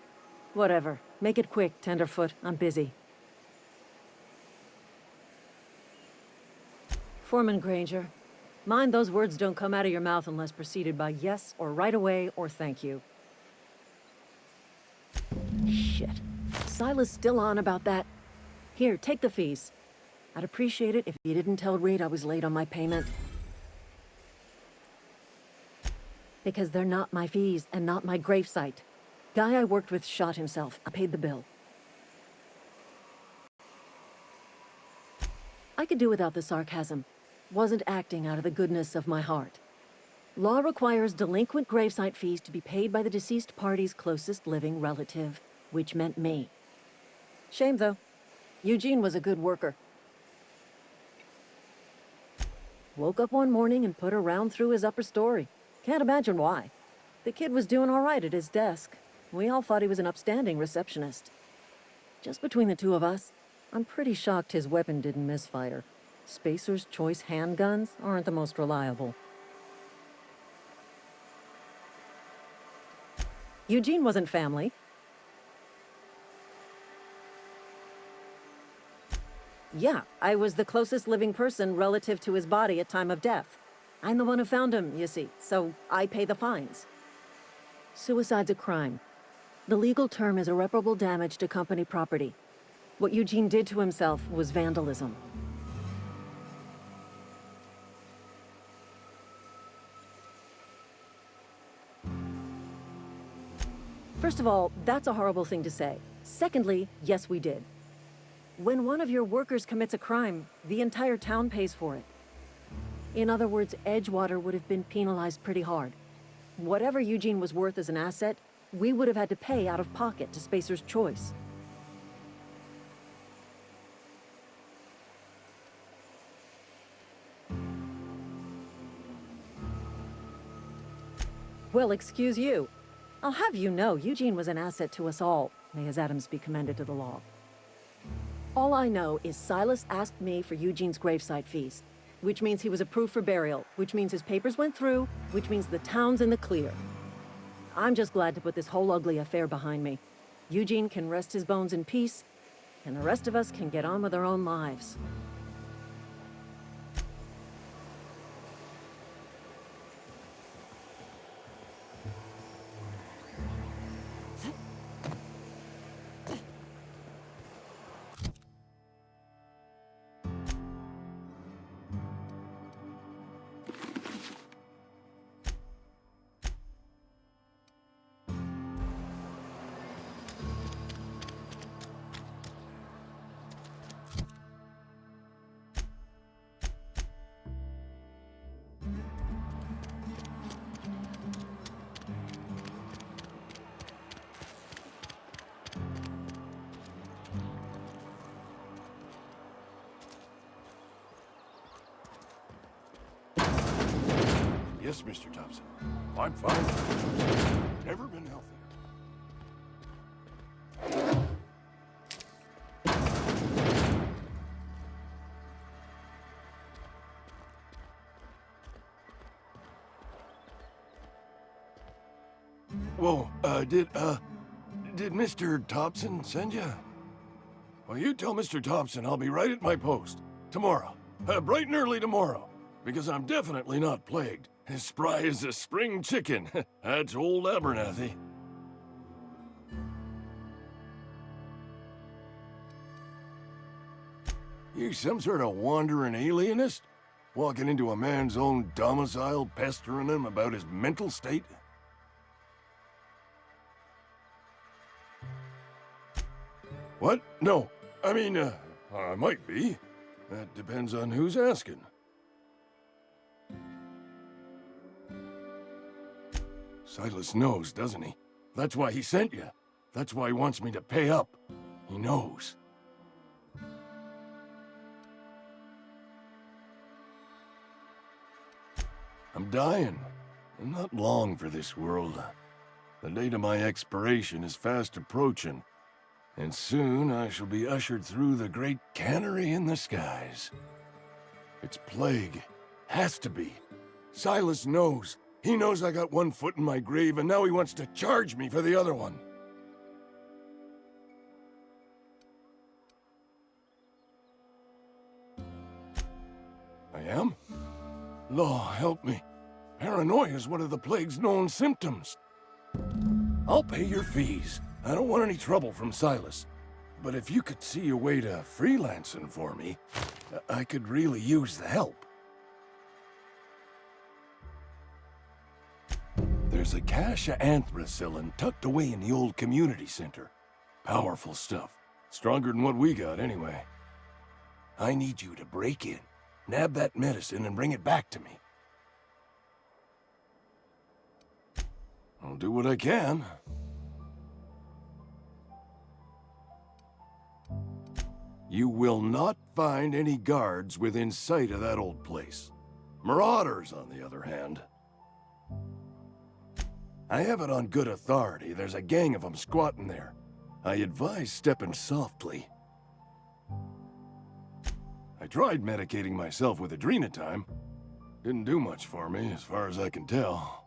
Whatever. Make it quick, Tenderfoot. I'm busy. Foreman Granger, mind those words don't come out of your mouth unless preceded by yes or right away or thank you. Shit. Silas still on about that. Here, take the fees. I'd appreciate it if you didn't tell Reed I was late on my payment. Because they're not my fees and not my gravesite. Guy I worked with shot himself. I paid the bill. I could do without the sarcasm. Wasn't acting out of the goodness of my heart. Law requires delinquent gravesite fees to be paid by the deceased party's closest living relative, which meant me. Shame, though. Eugene was a good worker. Woke up one morning and put a round through his upper story. Can't imagine why. The kid was doing all right at his desk. We all thought he was an upstanding receptionist. Just between the two of us, I'm pretty shocked his weapon didn't misfire. Spacer's Choice handguns aren't the most reliable. Eugene wasn't family. Yeah, I was the closest living person relative to his body at time of death. I'm the one who found him, you see, so I pay the fines. Suicide's a crime. The legal term is irreparable damage to company property. What Eugene did to himself was vandalism. First of all, that's a horrible thing to say. Secondly, yes, we did. When one of your workers commits a crime, the entire town pays for it. In other words, Edgewater would have been penalized pretty hard. Whatever Eugene was worth as an asset, we would have had to pay out of pocket to Spacer's Choice. Well, excuse you. I'll have you know, Eugene was an asset to us all. May his atoms be commended to the law. All I know is Silas asked me for Eugene's gravesite fees, which means he was approved for burial, which means his papers went through, which means the town's in the clear. I'm just glad to put this whole ugly affair behind me. Eugene can rest his bones in peace, and the rest of us can get on with our own lives. Yes, Mr. Thompson. I'm fine, Mr. Thompson. Never been healthier. Whoa, did Mr. Thompson send you? Well, you tell Mr. Thompson I'll be right at my post. Tomorrow. Bright and early tomorrow. Because I'm definitely not plagued. As spry as a spring chicken. That's old Abernathy. You some sort of wandering alienist? Walking into a man's own domicile, pestering him about his mental state? What? No. I mean, I might be. That depends on who's asking. Silas knows, doesn't he? That's why he sent you. That's why he wants me to pay up. He knows. I'm dying. I'm not long for this world. The date of my expiration is fast approaching, and soon I shall be ushered through the great cannery in the skies. It's plague. Has to be. Silas knows. He knows I got one foot in my grave, and now he wants to charge me for the other one. I am? Law, help me. Paranoia is one of the plague's known symptoms. I'll pay your fees. I don't want any trouble from Silas. But if you could see a way to freelancing for me, I could really use the help. There's a cache of anthracillin tucked away in the old community center. Powerful stuff. Stronger than what we got, anyway. I need you to break in, nab that medicine, and bring it back to me. I'll do what I can. You will not find any guards within sight of that old place. Marauders, on the other hand. I have it on good authority. There's a gang of them squatting there. I advise stepping softly. I tried medicating myself with adrenatime. Didn't do much for me, as far as I can tell.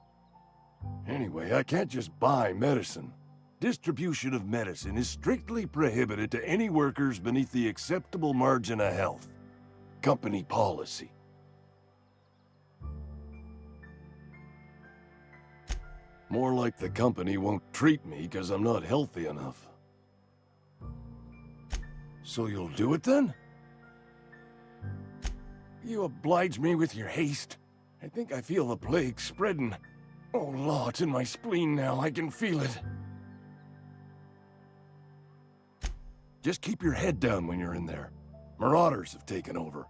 Anyway, I can't just buy medicine. Distribution of medicine is strictly prohibited to any workers beneath the acceptable margin of health. Company policy. More like the company won't treat me because I'm not healthy enough. So you'll do it then? You oblige me with your haste. I think I feel the plague spreading. Oh, Law, it's in my spleen now. I can feel it. Just keep your head down when you're in there. Marauders have taken over.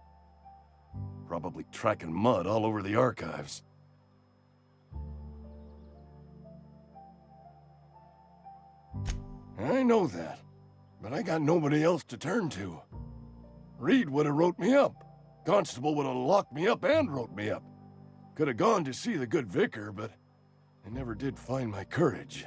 Probably tracking mud all over the archives. I know that, but I got nobody else to turn to. Reed would have wrote me up. Constable would have locked me up and wrote me up. Could have gone to see the good vicar, but I never did find my courage.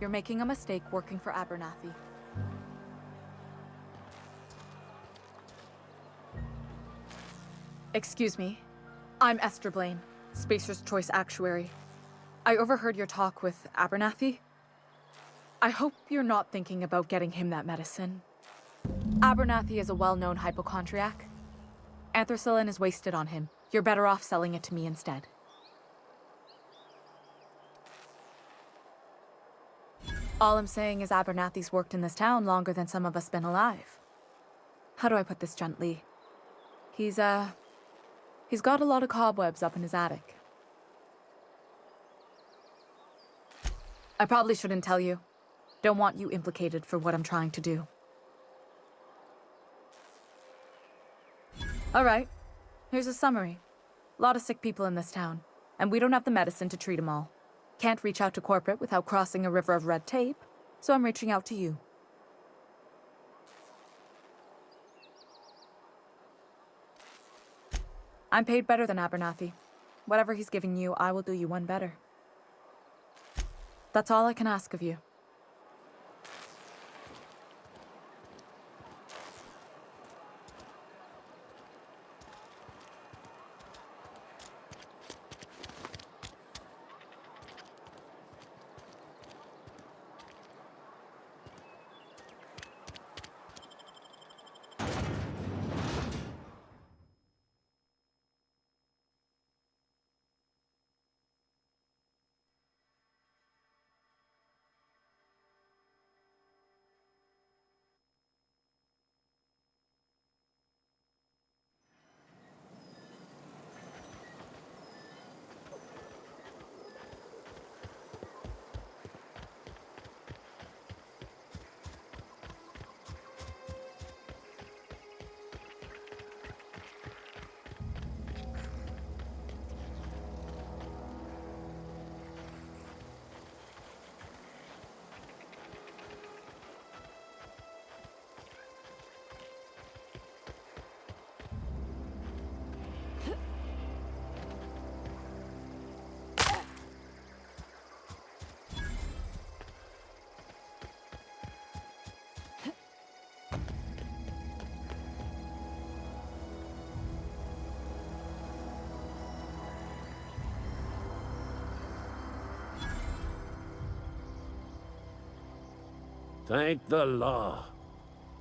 You're making a mistake working for Abernathy. Excuse me. I'm Esther Blaine, Spacer's Choice Actuary. I overheard your talk with Abernathy. I hope you're not thinking about getting him that medicine. Abernathy is a well-known hypochondriac. Anthracillin is wasted on him. You're better off selling it to me instead. All I'm saying is Abernathy's worked in this town longer than some of us been alive. How do I put this gently? He's got a lot of cobwebs up in his attic. I probably shouldn't tell you. Don't want you implicated for what I'm trying to do. All right, here's a summary. A lot of sick people in this town, and we don't have the medicine to treat them all. Can't reach out to corporate without crossing a river of red tape, so I'm reaching out to you. I'm paid better than Abernathy. Whatever he's giving you, I will do you one better. That's all I can ask of you. Thank the law.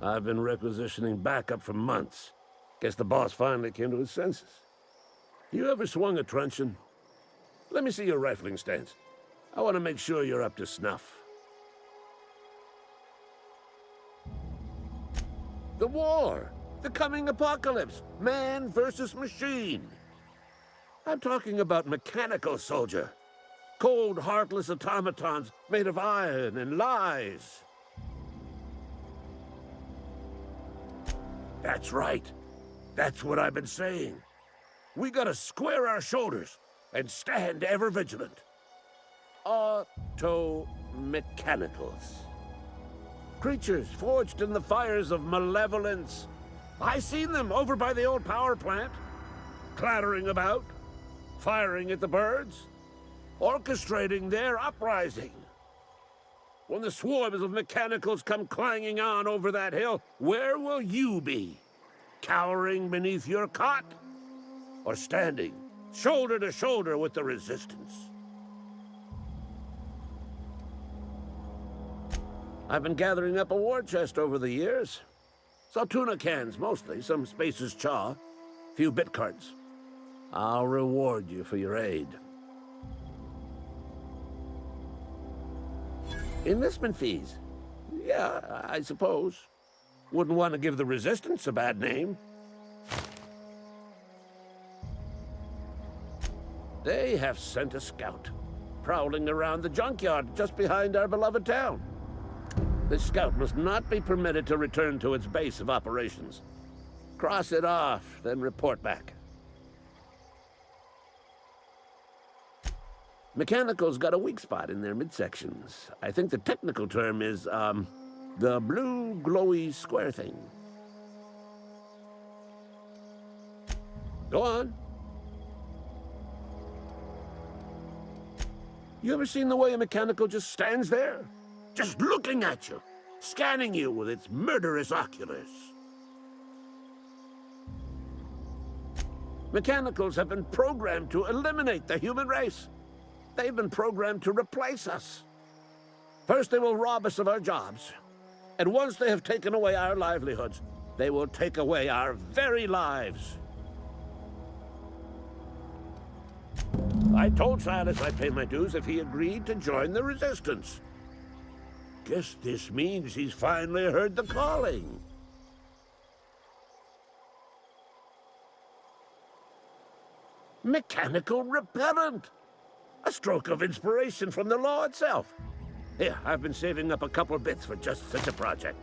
I've been requisitioning backup for months. Guess the boss finally came to his senses. You ever swung a truncheon? Let me see your rifling stance. I want to make sure you're up to snuff. The war! The coming apocalypse! Man versus machine! I'm talking about mechanical soldier. Cold, heartless automatons made of iron and lies. That's right. That's what I've been saying. We gotta square our shoulders and stand ever vigilant. Auto-mechanicals. Creatures forged in the fires of malevolence. I seen them over by the old power plant, clattering about, firing at the birds, orchestrating their uprising. When the swarms of mechanicals come clanging on over that hill, where will you be? Cowering beneath your cot? Or standing, shoulder to shoulder with the resistance? I've been gathering up a war chest over the years. Saw tuna cans, mostly, some Spacer's chaw, few bit cards. I'll reward you for your aid. Enlistment fees? Yeah, I suppose. Wouldn't want to give the Resistance a bad name. They have sent a scout, prowling around the junkyard just behind our beloved town. This scout must not be permitted to return to its base of operations. Cross it off, then report back. Mechanicals got a weak spot in their midsections. I think the technical term is, the blue glowy square thing. Go on. You ever seen the way a mechanical just stands there? Just looking at you, scanning you with its murderous oculars. Mechanicals have been programmed to eliminate the human race. They've been programmed to replace us. First, they will rob us of our jobs. And once they have taken away our livelihoods, they will take away our very lives. I told Silas I'd pay my dues if he agreed to join the Resistance. Guess this means he's finally heard the calling. Mechanical repellent! A stroke of inspiration from the law itself. Here, I've been saving up a couple bits for just such a project.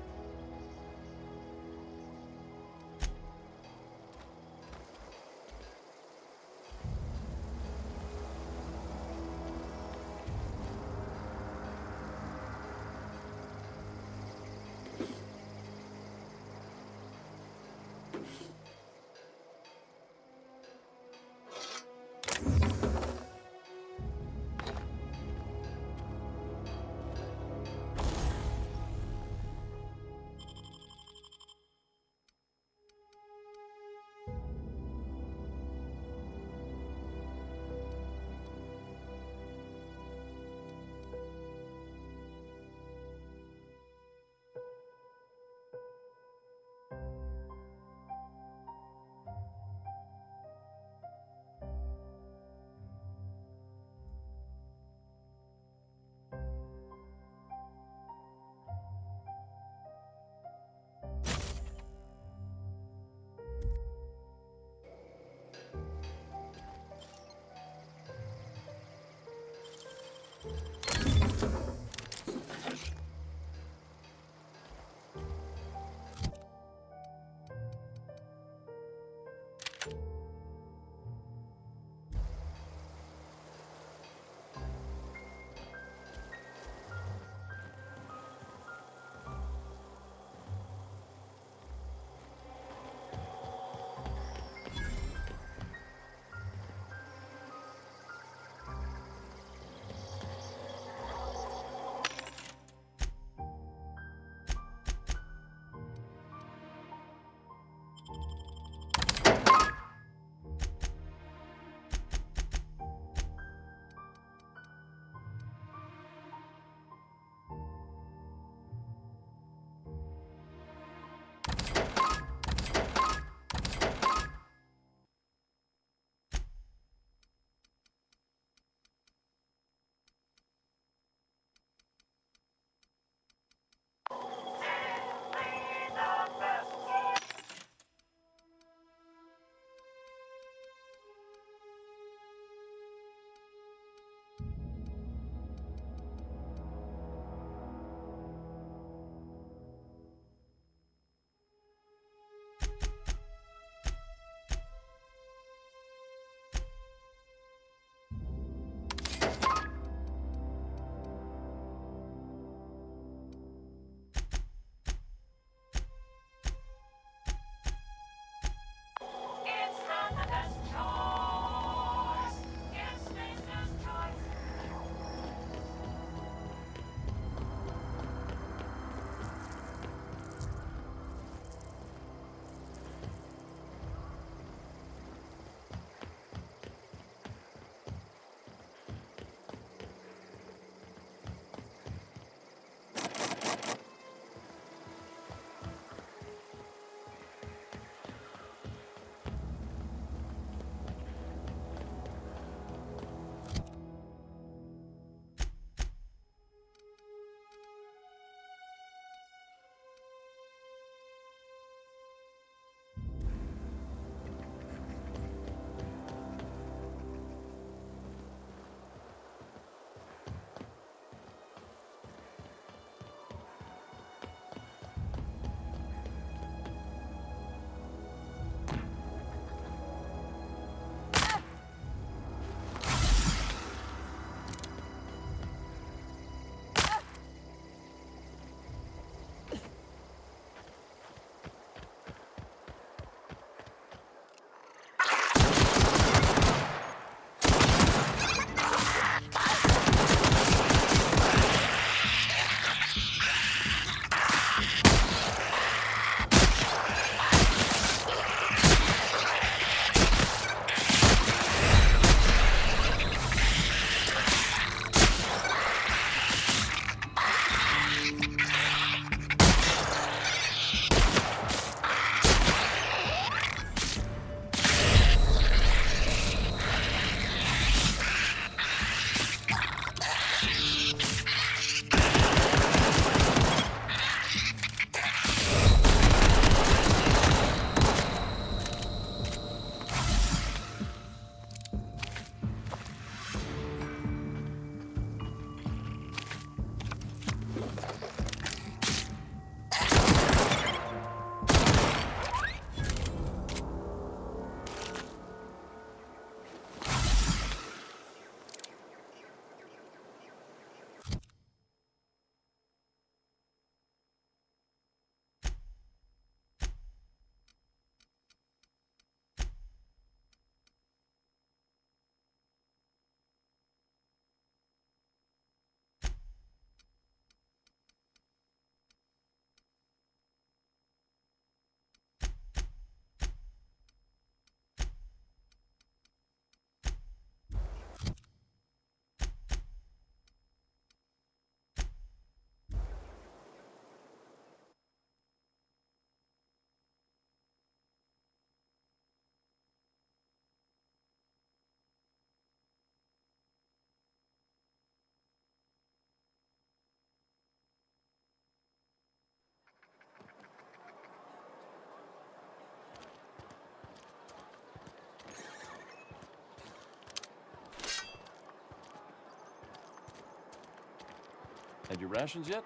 Had your rations yet?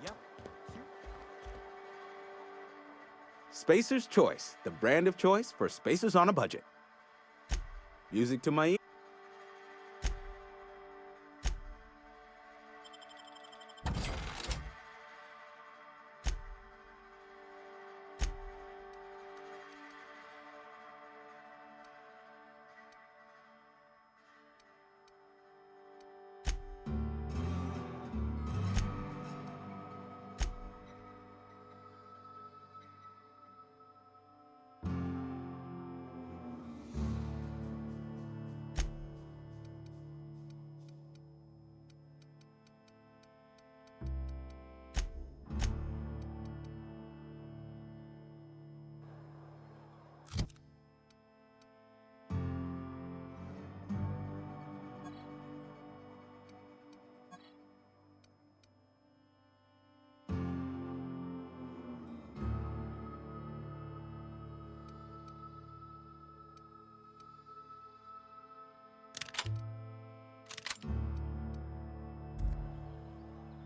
Yep. Spacer's Choice, the brand of choice for spacers on a budget. Music to my ears.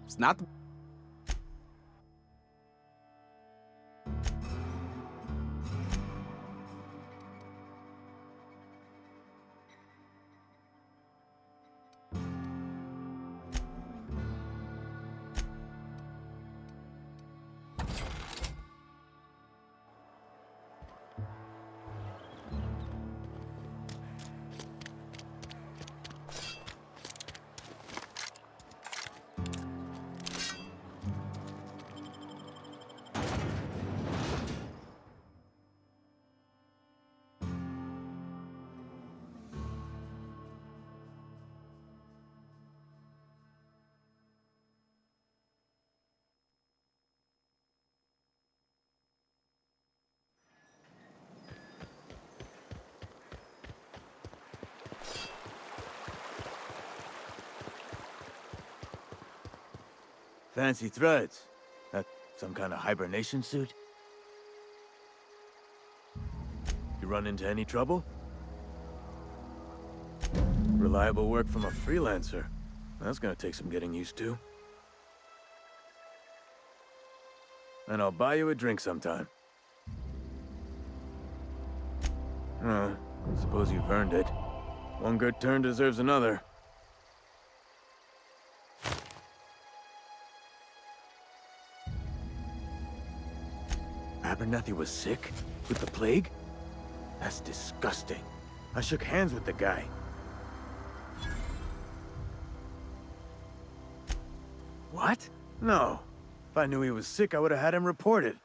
It's not. Fancy threads. That some kind of hibernation suit? You run into any trouble? Reliable work from a freelancer. That's gonna take some getting used to. And I'll buy you a drink sometime. Suppose you've earned it. One good turn deserves another. Abernathy was sick? With the plague? That's disgusting. I shook hands with the guy. What? No. If I knew he was sick, I would have had him reported.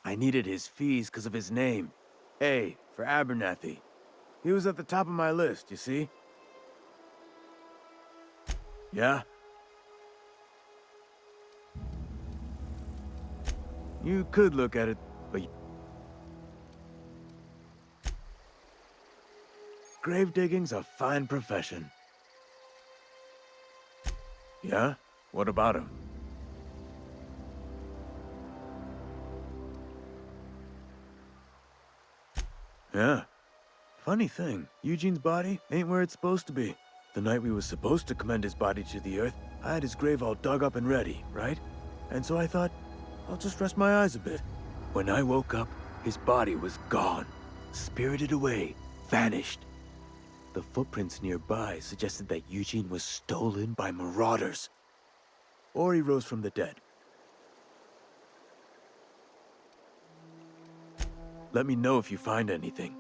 I needed his fees because of his name. A, for Abernathy. He was at the top of my list, you see? Yeah? You could look at it, but... Grave digging's a fine profession. Yeah? What about him? Yeah. Funny thing, Eugene's body ain't where it's supposed to be. The night we was supposed to commend his body to the earth, I had his grave all dug up and ready, right? And so I thought, I'll just rest my eyes a bit. When I woke up, his body was gone. Spirited away, vanished. The footprints nearby suggested that Eugene was stolen by marauders. Or he rose from the dead. Let me know if you find anything.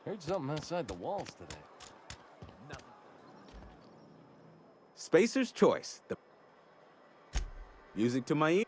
Heard something outside the walls today. Spacer's Choice. The music to my ear.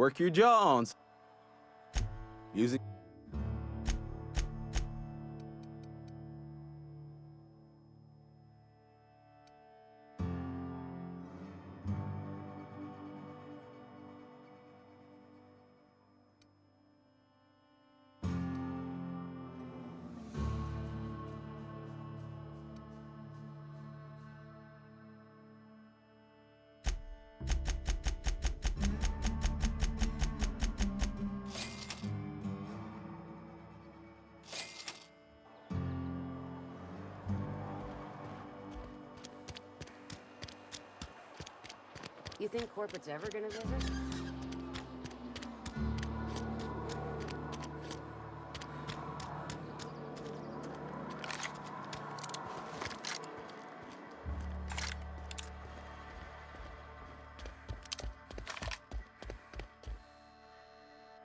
Work your jaw on. Using. You think corporate's ever gonna visit?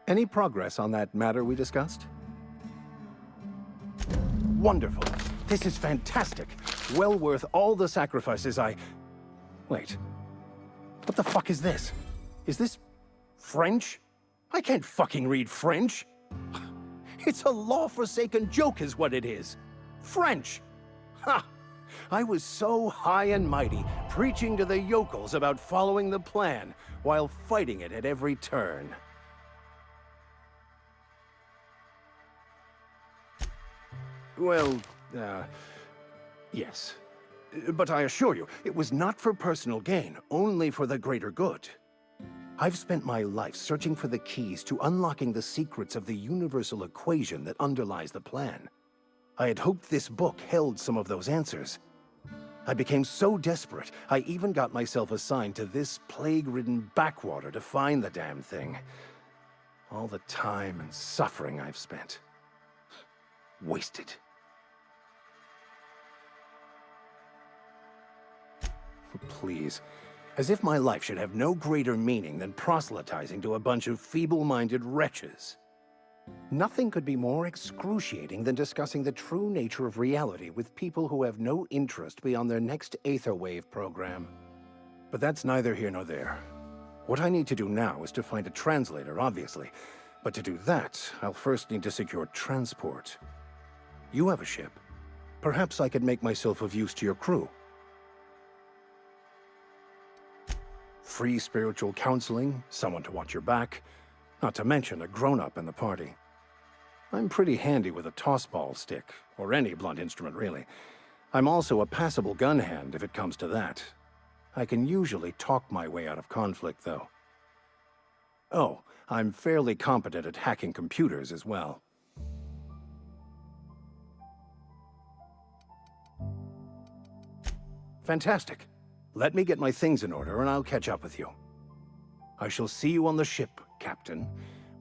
Any progress on that matter we discussed? Wonderful. This is fantastic. Well worth all the sacrifices I... Wait. What the fuck is this? Is this French? I can't fucking read French. It's a law-forsaken joke is what it is. French. Ha! I was so high and mighty, preaching to the yokels about following the plan, while fighting it at every turn. Well, yes. But I assure you, it was not for personal gain, only for the greater good. I've spent my life searching for the keys to unlocking the secrets of the universal equation that underlies the plan. I had hoped this book held some of those answers. I became so desperate, I even got myself assigned to this plague-ridden backwater to find the damn thing. All the time and suffering I've spent. Wasted. Please. As if my life should have no greater meaning than proselytizing to a bunch of feeble-minded wretches. Nothing could be more excruciating than discussing the true nature of reality with people who have no interest beyond their next Aetherwave program. But that's neither here nor there. What I need to do now is to find a translator, obviously. But to do that, I'll first need to secure transport. You have a ship. Perhaps I could make myself of use to your crew. Free spiritual counseling, someone to watch your back, not to mention a grown-up in the party. I'm pretty handy with a tossball stick, or any blunt instrument really. I'm also a passable gun hand if it comes to that. I can usually talk my way out of conflict, though. Oh, I'm fairly competent at hacking computers as well. Fantastic. Let me get my things in order and I'll catch up with you. I shall see you on the ship, Captain,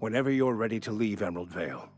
whenever you're ready to leave Emerald Vale.